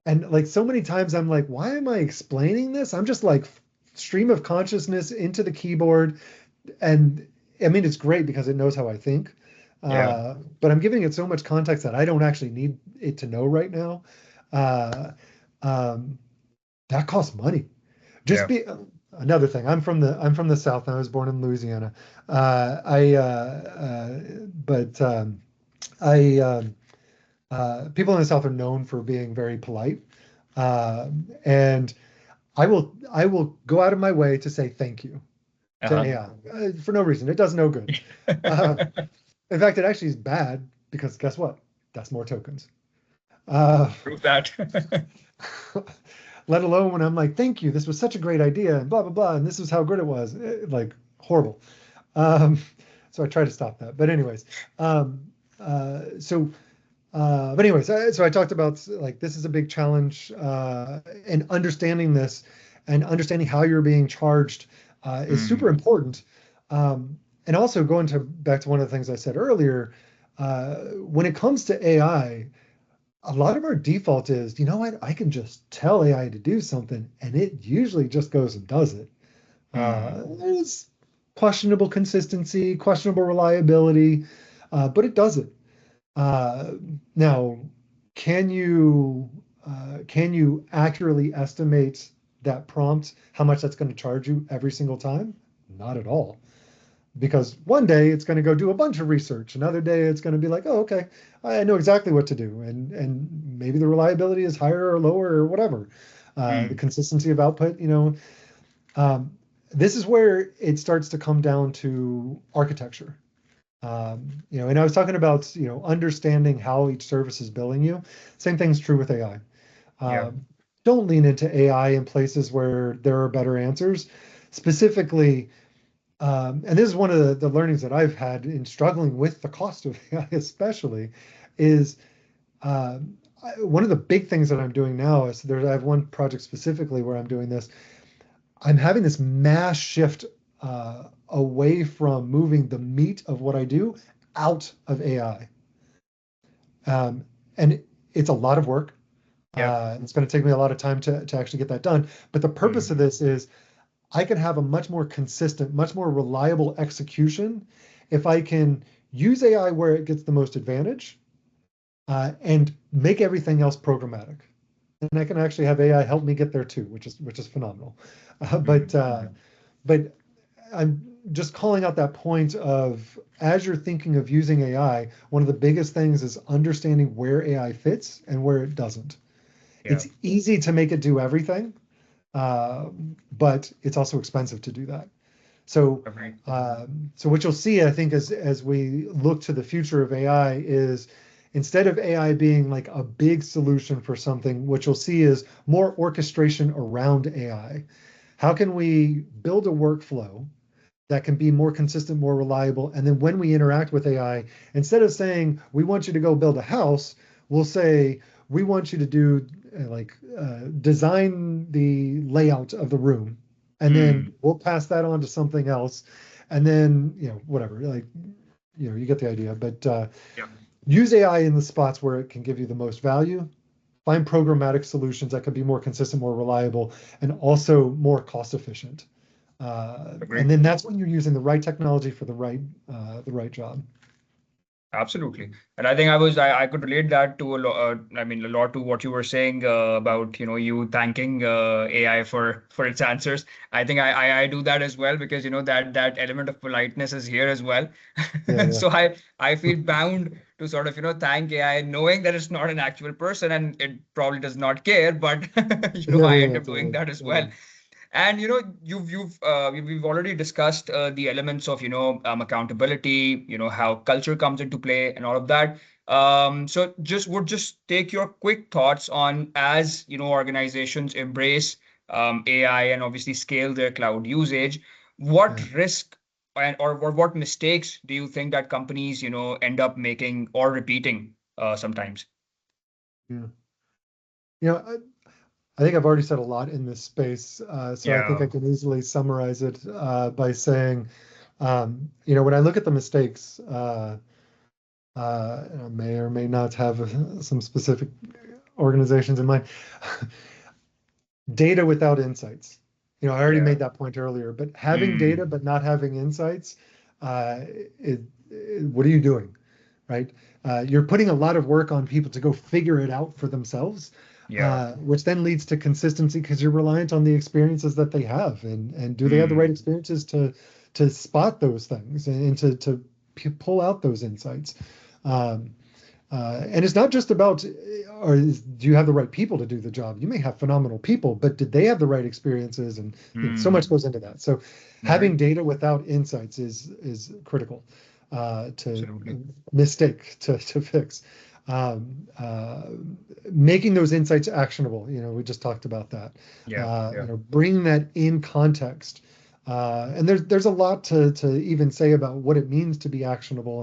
And like so many times I'm like, why am I explaining this? I'm just like stream of consciousness into the keyboard. And I mean, it's great because it knows how I think. Yeah. But I'm giving it so much context that I don't actually need it to know right now. Uh, um, that costs money. Just Yeah. be another thing. I'm from the South. I was born in Louisiana. But I People in the South are known for being very polite, and I will go out of my way to say thank you to Uh-huh. AI for no reason. It does no good. Uh, in fact, it actually is bad because guess what? That's more tokens. Uh, Prove that. let alone when I'm like, thank you, this was such a great idea, and blah blah blah, and this is how good it was. Like horrible. Um, so I try to stop that. But anyways, um, so but anyways, so I talked about like this is a big challenge, and understanding this and understanding how you're being charged is super Hmm. important. And also going to back to one of the things I said earlier, when it comes to AI, a lot of our default is, you know what, I can just tell AI to do something, and it usually just goes and does it. Hmm. There's questionable consistency, questionable reliability, but it does it. Uh, Now, can you accurately estimate that prompt, how much that's going to charge you every single time? Not at all. Because one day it's going to go do a bunch of research. Another day it's going to be like, oh, okay, I know exactly what to do. And maybe the reliability is higher or lower or whatever. The Mm. consistency of output, um, this is where it starts to come down to architecture. And I was talking about, understanding how each service is billing you. Same thing's true with AI. Yeah. Don't lean into AI in places where there are better answers. Specifically, and this is one of the learnings that I've had in struggling with the cost of AI, especially, is one of the big things that I'm doing now is I have one project specifically where I'm doing this. I'm having this mass shift away from moving the meat of what I do out of AI. And it's a lot of work. Yeah. It's going to take me a lot of time to actually get that done. But the purpose of Mm. this is I can have a much more consistent, much more reliable execution if I can use AI where it gets the most advantage and make everything else programmatic. And I can actually have AI help me get there too, which is phenomenal. Uh, but Mm. uh, but I'm just calling out that point of as you're thinking of using AI, one of the biggest things is understanding where AI fits and where it doesn't. Yeah. It's easy to make it do everything, but it's also expensive to do that. So, Agreed. so what you'll see, I think, as we look to the future of AI is instead of AI being like a big solution for something, what you'll see is more orchestration around AI. How can we build a workflow that can be more consistent, more reliable? And then when we interact with AI, instead of saying, we want you to go build a house, we'll say, we want you to do design the layout of the room. And then Mm. we'll pass that on to something else. And then, whatever, you get the idea. But Yeah. use AI in the spots where it can give you the most value. Find programmatic solutions that can be more consistent, more reliable, and also more cost efficient. And Agreed. then that's when you're using the right technology for the right job. Absolutely. And I think I could relate that to a lot, I mean, a lot to what you were saying about, you thanking AI for its answers. I think I do that as well because, that element of politeness is here as well. Yeah, yeah, So I feel bound to sort of, thank AI, knowing that it's not an actual person and it probably does not care, but, yeah, I yeah, end yeah, up doing totally, that as well. totally. And we've already discussed the elements of accountability, how culture comes into play and all of that. So just take your quick thoughts on as organizations embrace AI and obviously scale their cloud usage. What Yeah, risk or what mistakes do you think that companies end up making or repeating sometimes? yeah. I think I've already said a lot in this space, so I think Yeah. I can easily summarize it by saying, when I look at the mistakes, I may or may not have some specific organizations in mind. Data without insights. I already Yeah. made that point earlier, but having Mm. data but not having insights, uh, what are you doing, right? You're putting a lot of work on people to go figure it out for themselves, Yeah. which then leads to consistency because you're reliant on the experiences that they have, and do they have the right Mm. experiences to spot those things and to pull out those insights. Um, and it's not just about, do you have the right people to do the job? You may have phenomenal people, but did they have the right experiences? And so much Mm. goes into that. So having Agreed. data without insights is critical to Absolutely. mistake to fix. Um, uh, Making those insights actionable. We just talked about that. Yeah. Yeah. Bringing that in context. And there's a lot to even say about what it means to be actionable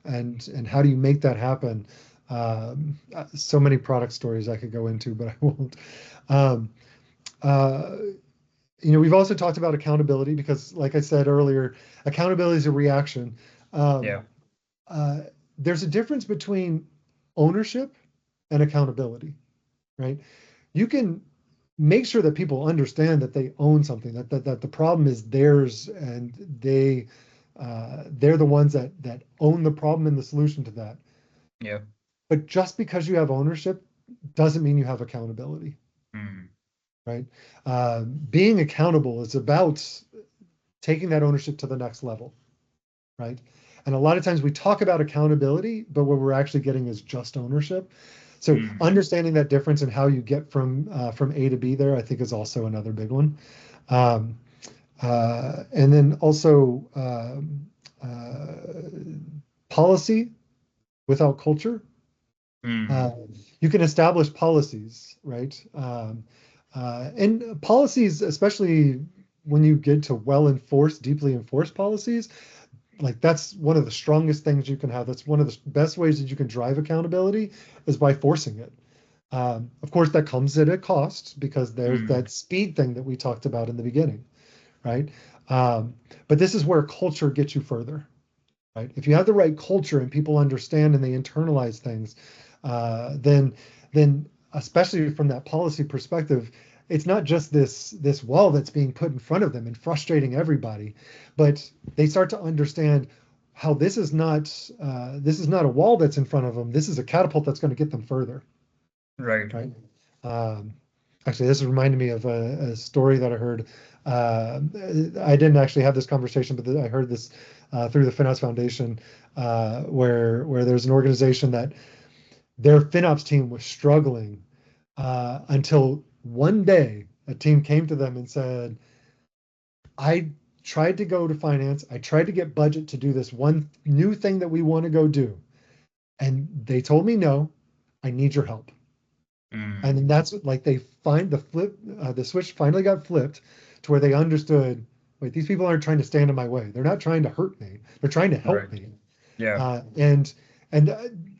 and how do you make that happen. So many product stories I could go into, but I won't. Um, uh, we've also talked about accountability because, like I said earlier, accountability is a reaction. Um, Yeah. uh, there's a difference between ownership and accountability, right? You can make sure that people understand that they own something, that the problem is theirs, and they're the ones that own the problem and the solution to that. Yeah. But just because you have ownership doesn't mean you have accountability, Mm. right? Being accountable is about taking that ownership to the next level, right? And a lot of times we talk about accountability, but what we're actually getting is just ownership. So Mm. understanding that difference and how you get from A to B there, I think, is also another big one. Um, and then also policy without culture. Uh, Mm. you can establish policies, right? And policies, especially when you get to well enforced, deeply enforced policies, like that's one of the strongest things you can have. That's one of the best ways that you can drive accountability is by forcing it. Of course, that comes at a cost because there's Mm. that speed thing that we talked about in the beginning, right? Um, but this is where culture gets you further, right? If you have the right culture and people understand and they internalize things, then especially from that policy perspective, it's not just this wall that's being put in front of them and frustrating everybody, but they start to understand how this is not a wall that's in front of them. This is a catapult that's going to get them further, Right. right? Um, Actually, this reminded me of a story that I heard. I didn't actually have this conversation, but I heard this through the FinOps Foundation, where there's an organization that their FinOps team was struggling until one day a team came to them and said, "I tried to go to finance. I tried to get budget to do this one new thing that we want to go do, and they told me no. I need your help." And Mm. then that's what, like, they find the switch finally got flipped to where they understood, wait, these people aren't trying to stand in my way. They're not trying to hurt me. They're trying to help Right. me. Yeah. And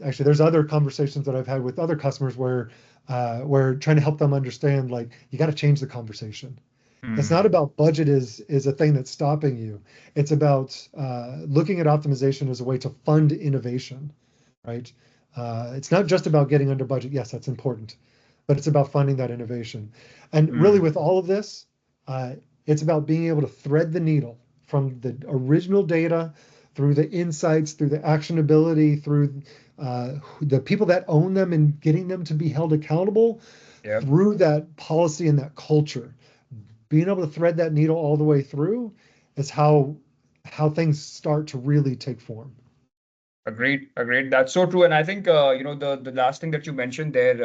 actually, there's other conversations that I've had with other customers where trying to help them understand, like, you got to change the conversation. It's not Mm. about budget is a thing that's stopping you. It's about looking at optimization as a way to fund innovation, right? It's not just about getting under budget. Yes, that's important, but it's about funding that innovation. And really, Mm. with all of this, uh, it's about being able to thread the needle from the original data through the insights, through the actionability, through the people that own them and getting them to be held accountable Yeah. through that policy and that culture. Being able to thread that needle all the way through is how things start to really take form. Agreed, agreed. That's so true. And I think the last thing that you mentioned there,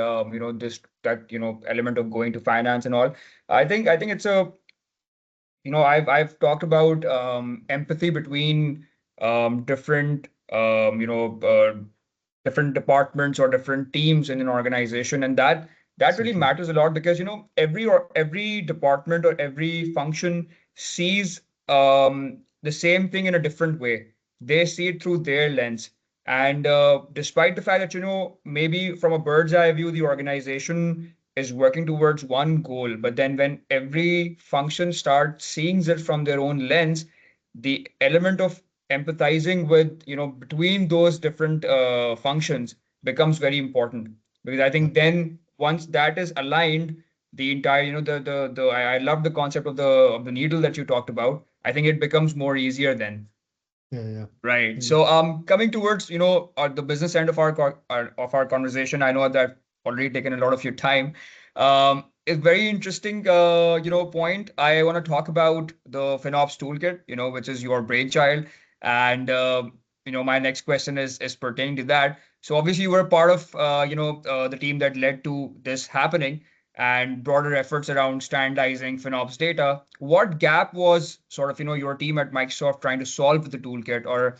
this that element of going to finance and all. I think it's a I've talked about empathy between different different departments or different teams in an organization, and that So really true. matters a lot because every department or every function sees the same thing in a different way. They see it through their lens, and despite the fact that maybe from a bird's eye view the organization is working towards one goal, but then when every function starts seeing it from their own lens, the element of empathizing with between those different functions becomes very important, because I Yeah, think then once that is aligned, the entire I love the concept of the needle that you talked about. I think it becomes more easier then. yeah, yeah. Right. Yeah. So, coming towards, the business end of our conversation, I know that I've already taken a lot of your time. It's very interesting, point. I want to talk about the FinOps Toolkit, which is your brainchild, and my next question is pertaining to that. So, obviously, you were a part of, the team that led to this happening and broader efforts around standardizing FinOps data. What gap was sort of, your team at Microsoft trying to solve with the toolkit? Or,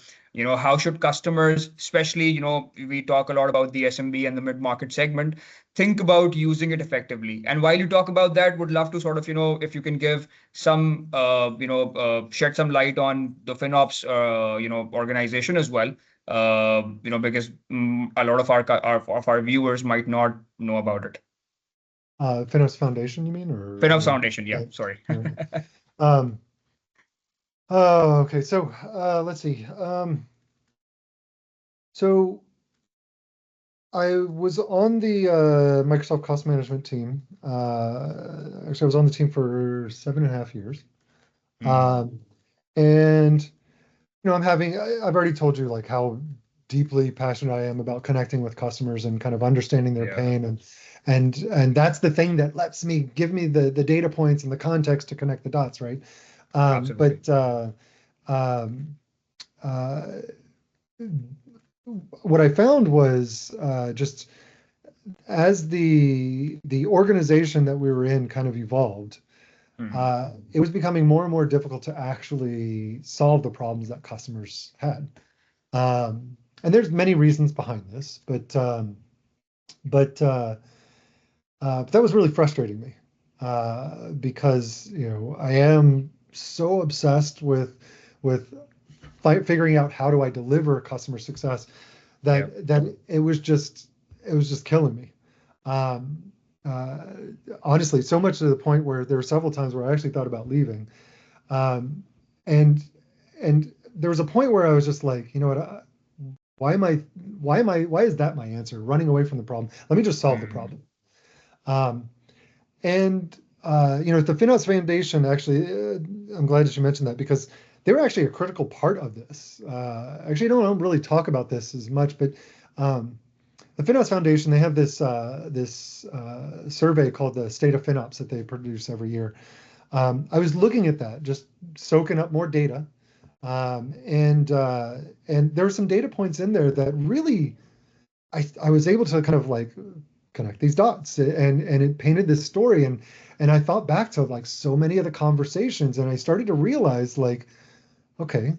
how should customers, especially, we talk a lot about the SMB and the mid-market segment, think about using it effectively? And while you talk about that, would love to sort of, if you can give some, shed some light on the FinOps, organization as well. Because a lot of our viewers might not know about it. FinOps Foundation, you mean, FinOps or Foundation, yeah, sorry. yeah. Um, oh, okay. So let's see. So I was on the Microsoft Cost Management team. Actually, I was on the team for 7.5 years. Hmm. Um, and I've already told you, like, how deeply passionate I am about connecting with customers and kind of understanding their Yeah, pain, and that's the thing that lets me give me the data points and the context to connect the dots, right? absolutely. But um, uh, what I found was just as the organization that we were in kind of evolved, Mhm. it was becoming more and more difficult to actually solve the problems that customers had. And there's many reasons behind this, but that was really frustrating me because I am so obsessed with figuring out how do I deliver customer success Yeah. that it was just killing me. Um, uh, Honestly, so much to the point where there were several times where I actually thought about leaving. Um, and and there was a point where I was just like, you know what? Why is that my answer? Running away from the problem. Let me just solve the Mhm. problem. Um, and the FinOps Foundation actually, I'm glad that you mentioned that because they were actually a critical part of this. Actually, I don't really talk about this as much, but um, the FinOps Foundation, they have this survey called the State of FinOps that they produce every year. I was looking at that, just soaking up more data, and there were some data points in there that really I was able to kind of like connect these dots, and it painted this story, and I thought back to like so many of the conversations, and I started to realize like, okay,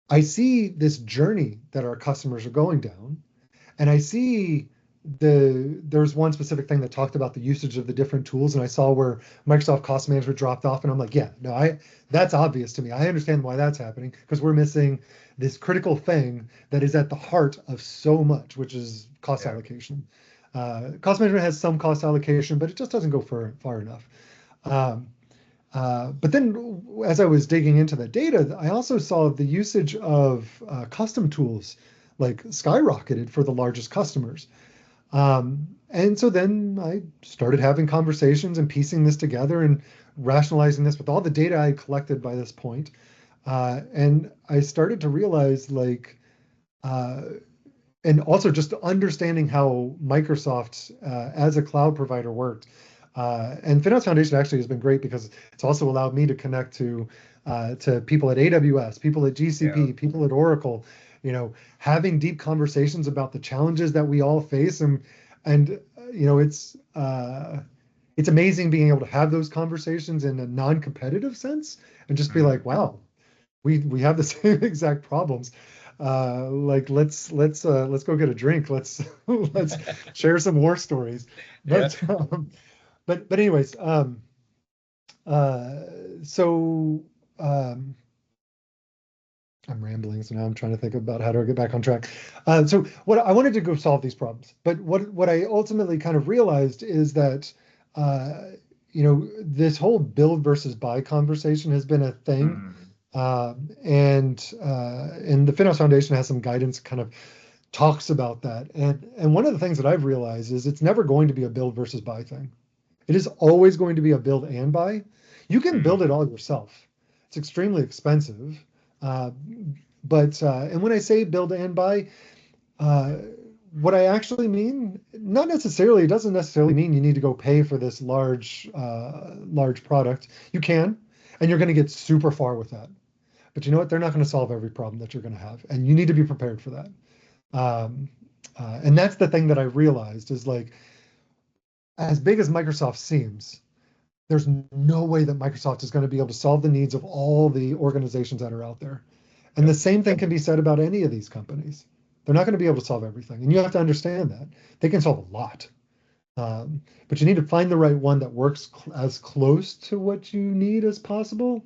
I see this journey that our customers are going down, and I see there's one specific thing that talked about the usage of the different tools, and I saw where Microsoft Cost Management dropped off, and I'm like, yeah, no, I that's obvious to me. I understand why that's happening because we're missing this critical thing that is at the heart of so much, which is cost Yeah. allocation. Cost management has some cost allocation, but it just doesn't go far enough. Um, but then, as I was digging into the data, I also saw the usage of custom tools like skyrocketed for the largest customers. And so then I started having conversations and piecing this together and rationalizing this with all the data I collected by this point. And I started to realize, like, uh, and also just understanding how Microsoft as a cloud provider worked. And FinOps Foundation actually has been great because it's also allowed me to connect to people at AWS, people at Yeah. GCP, people at Oracle, having deep conversations about the challenges that we all face. And it's amazing being able to have those conversations in a non-competitive sense and just be like, Mhm. wow, we have the same exact problems. Like let's go get a drink. Let's let's share some war stories. Yeah. But anyways, uh, so um, I'm rambling, so now I'm trying to think about how to get back on track. So what I wanted to go solve these problems, but what I ultimately kind of realized is that uh, this whole build versus buy conversation has been a thing, Mhm. and the FinOps Foundation has some guidance kind of talks about that. And one of the things that I've realized is it's never going to be a build versus buy thing. It is always going to be a build and buy. You can build it Mhm. all yourself. It's extremely expensive. Uh, and when I say build and buy, uh, what I actually mean, not necessarily, it doesn't necessarily mean you need to go pay for this large product. You can, and you're going to get super far with that. But you know what? They're not going to solve every problem that you're going to have, and you need to be prepared for that. Um, and that's the thing that I realized is like, as big as Microsoft seems, there's no way that Microsoft is going to be able to solve the needs of all the organizations that are out there. And the Yep. same thing can be said about any of these companies. They're not going to be able to solve everything. And you have to understand that. They can solve a lot. But you need to find the right one that works as close to what you need as possible.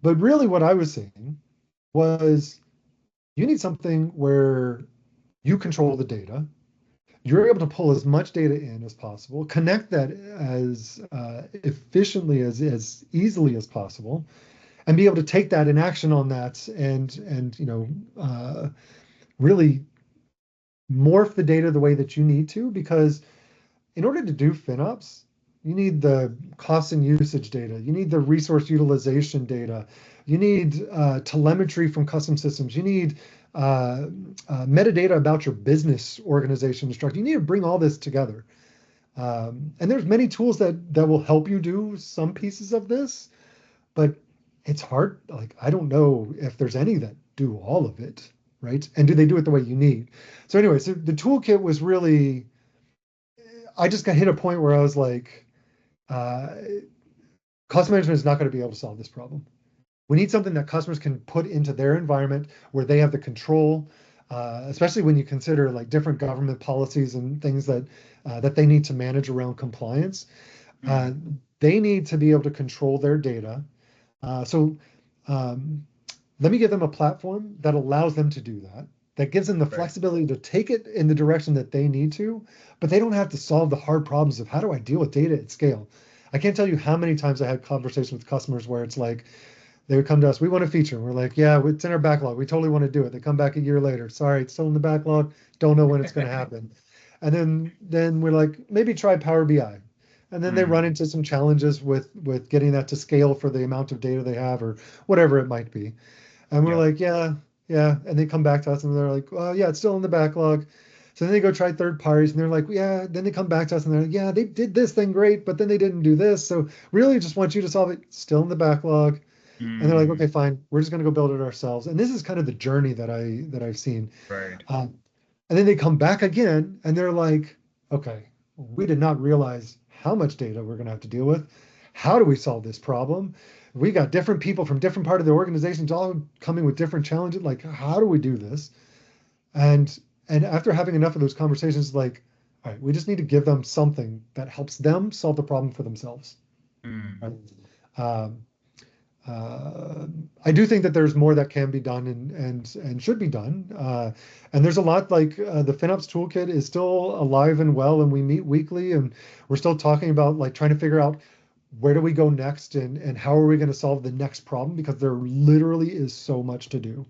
But really, what I was saying was you need something where you control the data. You're able to pull as much data in as possible, connect that as efficiently as easily as possible, and be able to take that in action on that and really morph the data the way that you need to. Because in order to do FinOps, you need the cost and usage data, you need the resource utilization data, you need telemetry from custom systems, you need metadata about your business organization structure. You need to bring all this together. And there's many tools that will help you do some pieces of this, but it's hard. Like, I don't know if there's any that do all of it, right? And do they do it the way you need? So anyway, so the toolkit was really, I just got hit a point where I was like, uh, cost management is not going to be able to solve this problem. We need something that customers can put into their environment where they have the control, especially when you consider like different government policies and things that they need to manage around compliance. Uh, they need to be able to control their data. So let me give them a platform that allows them to do that, that gives them the flexibility to take it in the direction that they need to, but they don't have to solve the hard problems of how do I deal with data at scale. I can't tell you how many times I had conversations with customers where it's like, they would come to us, we want a feature. And we're like, yeah, it's in our backlog. We totally want to do it. They come back a year later. Sorry, it's still in the backlog. Don't know when it's going to happen. And then we're like, maybe try Power BI. And then they run into some challenges with getting that to scale for the amount of data they have or whatever it might be. And we're like, yeah. And they come back to us and they're like, well, yeah, it's still in the backlog. So then they go try third parties and they're like, yeah, then they come back to us and they're like, yeah, they did this thing great, but then they didn't do this. So really just want you to solve it. Still in the backlog. And they're like, okay, fine, we're just going to go build it ourselves. And this is kind of the journey that I've seen. Right. And then they come back again, and they're like, okay, we did not realize how much data we're going to have to deal with. How do we solve this problem? We got different people from different part of the organizations all coming with different challenges. Like, how do we do this? And after having enough of those conversations, like, all right, we just need to give them something that helps them solve the problem for themselves. Right? Um, I do think that there's more that can be done and should be done. And there's a lot like the FinOps Toolkit is still alive and well, and we meet weekly, and we're still talking about like trying to figure out where do we go next and how are we going to solve the next problem, because there literally is so much to do.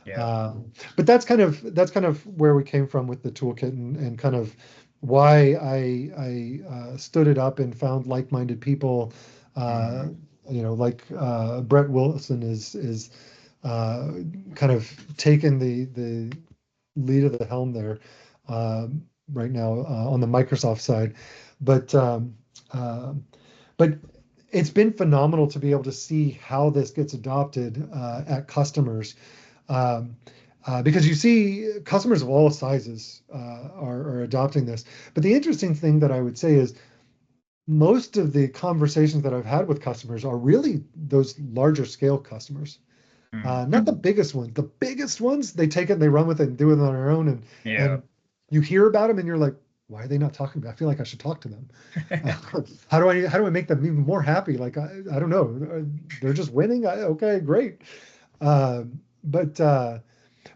Yeah. But that's kind of where we came from with the toolkit and kind of why I stood it up and found like-minded people. Like Brett Wilson is kind of taken the lead of the helm there right now on the Microsoft side, but but it's been phenomenal to be able to see how this gets adopted at customers. Because you see customers of all sizes are adopting this. But the interesting thing that I would say is most of the conversations that I've had with customers are really those larger scale customers. Not the biggest ones. The biggest ones, they take it and they run with it and do it on their own. And you hear about them and you're like, why are they not talking about? I feel like I should talk to them. How do I make them even more happy? Like, I don't know. They're just winning. Okay, great. But the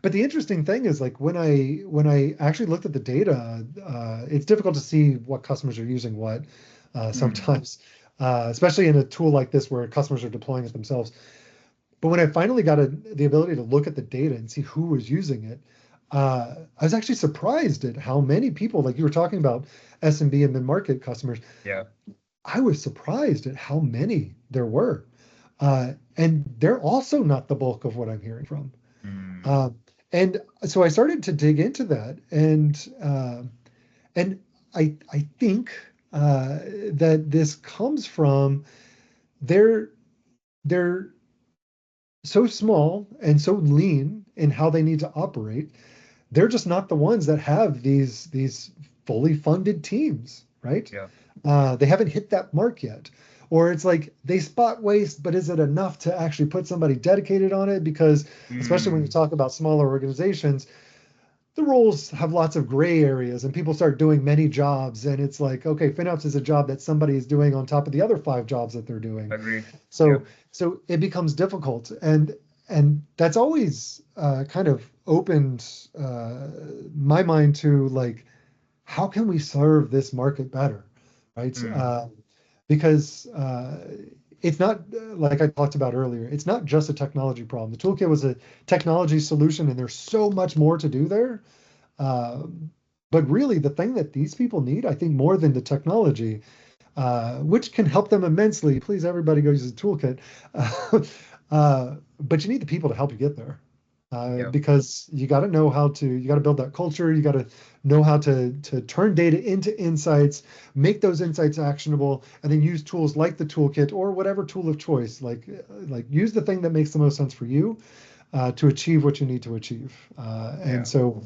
interesting thing is like when I actually looked at the data, it's difficult to see what customers are using what sometimes, especially in a tool like this where customers are deploying it themselves. But when I finally got the ability to look at the data and see who was using it, I was actually surprised at how many people, like you were talking about SMB and mid-market customers. Yeah. I was surprised at how many there were. And they're also not the bulk of what I'm hearing from. And so I started to dig into that, and I think that this comes from they're so small and so lean in how they need to operate. They're just not the ones that have these fully funded teams, right? Yeah. They haven't hit that mark yet. Or it's like they spot waste, but is it enough to actually put somebody dedicated on it? Because especially when you talk about smaller organizations, the roles have lots of gray areas and people start doing many jobs. And it's like, okay, FinOps is a job that somebody is doing on top of the other 5 jobs that they're doing. Agreed. So it becomes difficult. And that's always kind of opened my mind to like, how can we serve this market better, right? Because it's not like I talked about earlier. It's not just a technology problem. The toolkit was a technology solution, and there's so much more to do there. But really, the thing that these people need, I think, more than the technology, which can help them immensely. Please, everybody go use the toolkit. But you need the people to help you get there. Yeah. because you got to know how to, you got to build that culture. You got to know how to turn data into insights, make those insights actionable, and then use tools like the toolkit or whatever tool of choice. Like use the thing that makes the most sense for you to achieve what you need to achieve. And Yeah. so,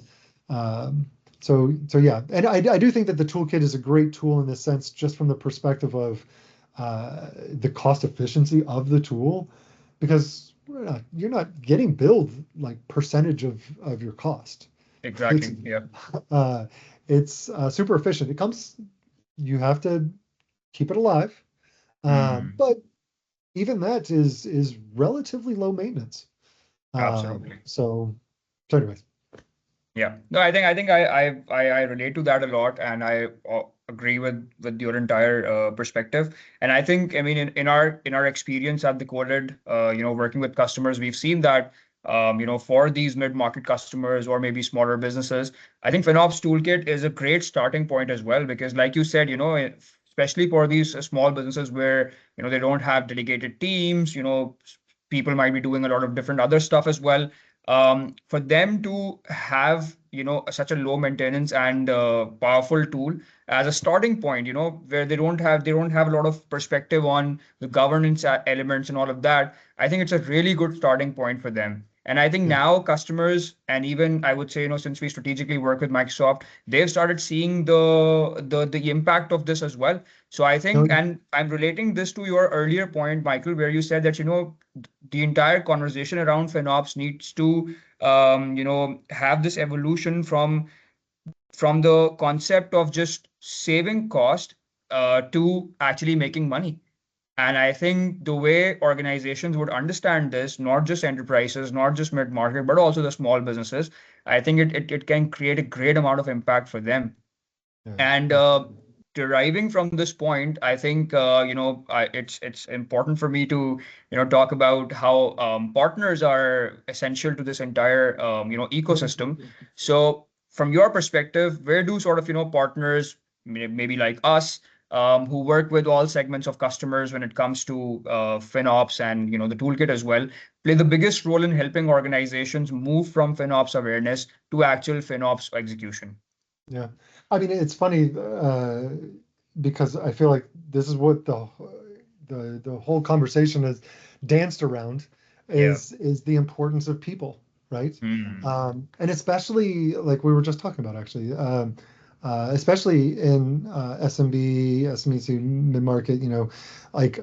um, so yeah, and I do think that the toolkit is a great tool in this sense, just from the perspective of the cost efficiency of the tool, because you're not getting billed like percentage of your cost. It's Exactly. Yeah. uh, it's super efficient. You have to keep it alive, Hmm. but even that is relatively low maintenance. Absolutely. So anyways, Yeah. No, I think I relate to that a lot, and I agree with your entire perspective. And I think, I mean, in our experience at the Coded, working with customers, we've seen that for these mid-market customers or maybe smaller businesses, I think FinOps Toolkit is a great starting point as well, because like you said, especially for these small businesses where they don't have dedicated teams, people might be doing a lot of different other stuff as well. For them to have such a low maintenance and powerful tool as a starting point, where they don't have a lot of perspective on the governance elements and all of that. I think it's a really good starting point for them. And I think yeah. now customers, and even I would say, since we strategically work with Microsoft, they've started seeing the impact of this as well. So I No, think, and I'm relating this to your earlier point, Michael, where you said that the entire conversation around FinOps needs to have this evolution from the concept of just saving cost to actually making money. And I think the way organizations would understand this, not just enterprises, not just mid-market, but also the small businesses, I think it can create a great amount of impact for them. yeah, And absolutely. deriving from this point, I think it's important for me to talk about how partners are essential to this entire ecosystem. So from your perspective, where do sort of partners, maybe like us, who work with all segments of customers when it comes to FinOps and the toolkit as well, play the biggest role in helping organizations move from FinOps awareness to actual FinOps execution? Yeah. I mean, it's funny because I feel like this is what the whole conversation has danced around Yeah. is the importance of people, right? Hmm. And especially like we were just talking about actually, especially in SMB, SMEC, mid-market, like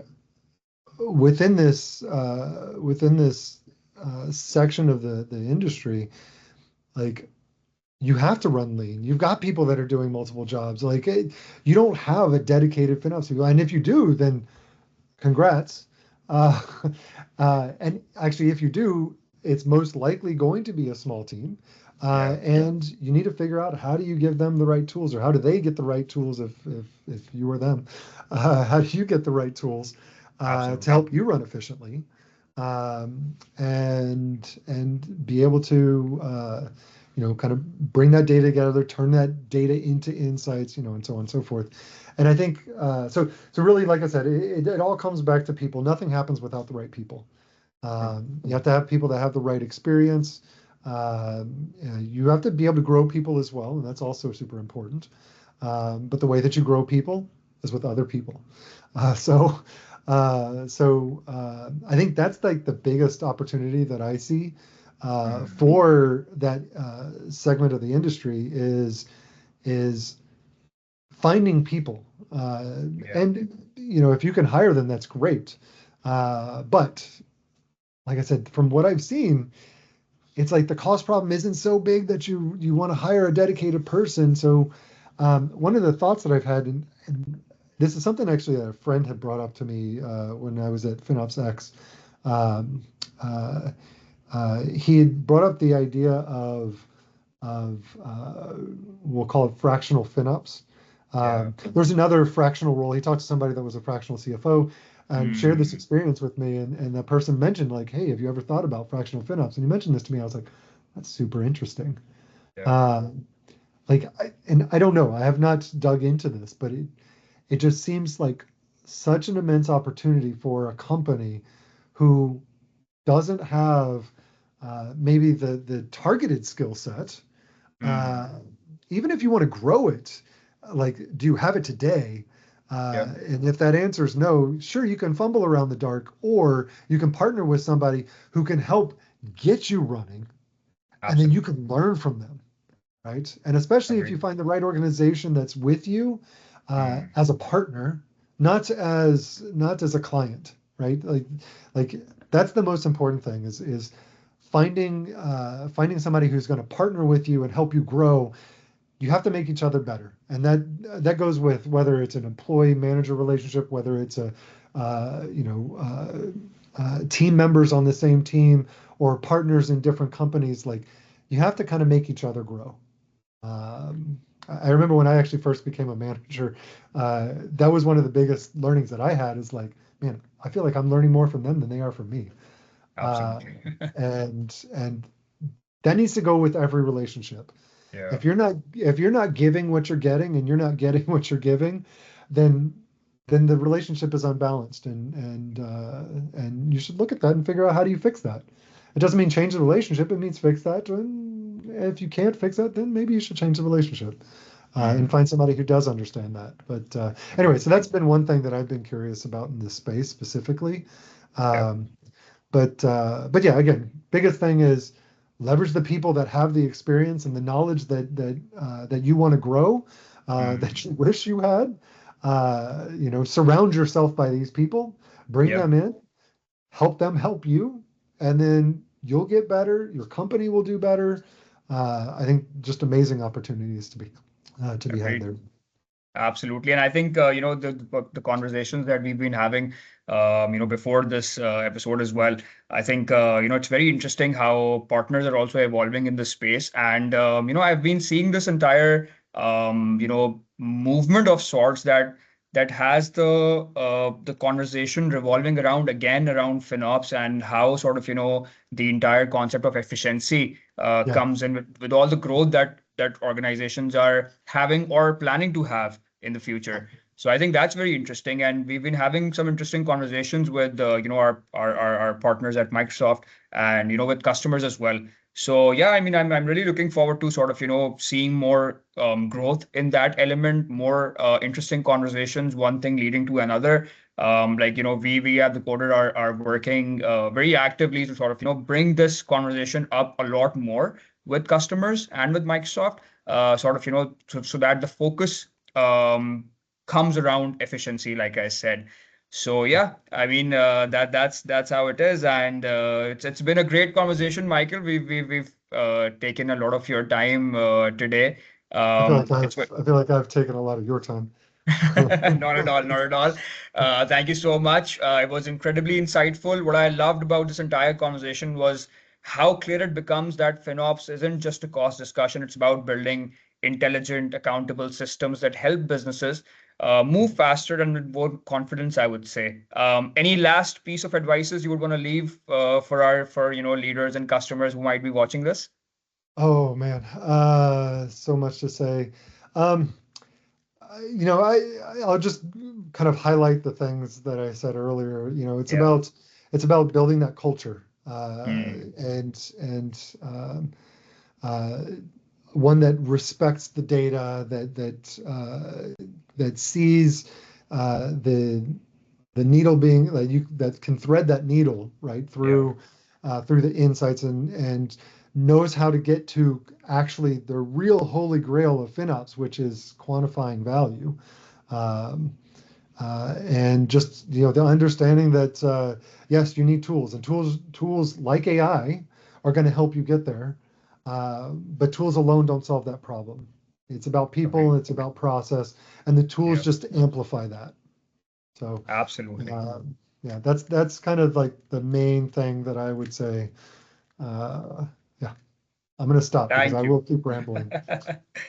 within this section of the industry, like you have to run lean. You've got people that are doing multiple jobs. You don't have a dedicated FinOps people, and if you do, then congrats. Uh, and actually, if you do, it's most likely going to be a small team. Yeah. And you need to figure out how do you give them the right tools, or how do they get the right tools if you are them? How do you get the right tools to Absolutely. help you run efficiently, and be able to kind of bring that data together, turn that data into insights, and so on and so forth. And I think so really, like I said, it all comes back to people. Nothing happens without the right people. You have to have people that have the right experience. You have to be able to grow people as well, and that's also super important. But the way that you grow people is with other people. I think that's like the biggest opportunity that I see Hmm. for that segment of the industry is finding people. Yeah. And if you can hire them, that's great. But like I said, from what I've seen, it's like the cost problem isn't so big that you want to hire a dedicated person. So one of the thoughts that I've had, and this is something actually a friend had brought up to me when I was at FinOps X. Um, uh, he had brought up the idea of we'll call it fractional FinOps. Yeah. There's another fractional role. He talked to somebody that was a fractional CFO and shared this Hmm. experience with me. And that person mentioned like, hey, have you ever thought about fractional FinOps? And he mentioned this to me. I was like, that's super interesting. Yeah. Uh, and I don't know. I have not dug into this, but it just seems like such an immense opportunity for a company who doesn't have maybe the targeted skill set. Mm. Even if you want to grow it, like, do you have it today? Yeah, And if that answer is no, sure, you can fumble around the dark, or you can partner with somebody who can help get you running, and then you absolutely. can learn from them, right? And especially if you Agreed. find the right organization that's with you Mm. as a partner, not as a client, right? Like that's the most important thing is finding somebody who's going to partner with you and help you grow. You have to make each other better, and that goes with whether it's an employee manager relationship, whether it's a team members on the same team, or partners in different companies. Like, you have to kind of make each other grow. I remember when I actually first became a manager, that was one of the biggest learnings that I had, is like, man, I feel like I'm learning more from them than they are from me. Uh, Absolutely. and that needs to go with every relationship. Yeah, If you're not giving what you're getting, and you're not getting what you're giving, then the relationship is unbalanced, and you should look at that and figure out, how do you fix that. It doesn't mean change the relationship, it means fix that. And if you can't fix that, then maybe you should change the relationship, and mm, find somebody who does understand that. But anyway, so absolutely. that's been one thing that I've been curious about in this space specifically. Yeah. um, but yeah, again, biggest thing is leverage the people that have the experience and the knowledge that you want to grow, Mm, that you wish you had. Surround yourself by these people, bring yeah. them in, help them help you, and then you'll get better. Your company will do better. I think just amazing opportunities to be had Agreed. there. Absolutely. And I think, the conversations that we've been having, before this episode as well, I think, it's very interesting how partners are also evolving in this space. And, I've been seeing this entire, movement of sorts that has the conversation revolving around, again, around FinOps, and how sort of, the entire concept of efficiency Yeah, comes in with all the growth that organizations are having or planning to have in the future. So I think that's very interesting, and we've been having some interesting conversations with our partners at Microsoft, and with customers as well. So yeah, I mean, I'm really looking forward to sort of seeing more growth in that element, more interesting conversations, one thing leading to another. We at the Coder are working very actively to sort of bring this conversation up a lot more with customers and with Microsoft, sort of so that the focus um, comes around efficiency, like I said. So yeah, I mean, that's how it is, and it's been a great conversation, Michael. We've taken a lot of your time today. I feel like It's I've I feel like I've taken a lot of your time. Not at all, not at all. Thank you so much. It was incredibly insightful. What I loved about this entire conversation was how clear it becomes that FinOps isn't just a cost discussion. It's about building intelligent, accountable systems that help businesses move faster and with more confidence, I would say. Any last piece of advices you would want to leave for leaders and customers who might be watching this? Oh man, so much to say. Um, I'll just kind of highlight the things that I said earlier. Yeah. It's about building that culture, Mm, and uh, one that respects the data, that sees the needle being, that can thread that needle right yeah. through the insights, and knows how to get to actually the real holy grail of FinOps, which is quantifying value. Um, and just the understanding that yes, you need tools, and tools like AI are going to help you get there, but tools alone don't solve that problem. It's about people, Agreed. and it's about process, and the tools Yeah. just amplify that. So Absolutely. yeah, that's kind of like the main thing that I would say. Yeah, I'm going to stop because Thank I you. will keep rambling.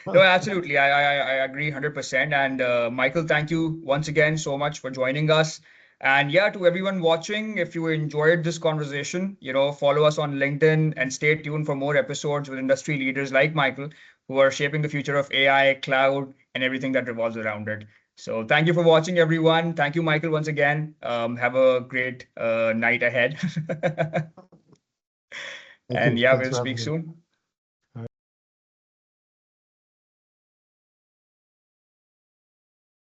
No, absolutely. I agree 100%. And Michael, thank you once again so much for joining us. And yeah, to everyone watching, if you enjoyed this conversation, follow us on LinkedIn and stay tuned for more episodes with industry leaders like Michael, who are shaping the future of AI, cloud, and everything that revolves around it. So thank you for watching, everyone. Thank you, Michael, once again. Have a great night ahead. And yeah, Thanks we'll for speak having me. soon.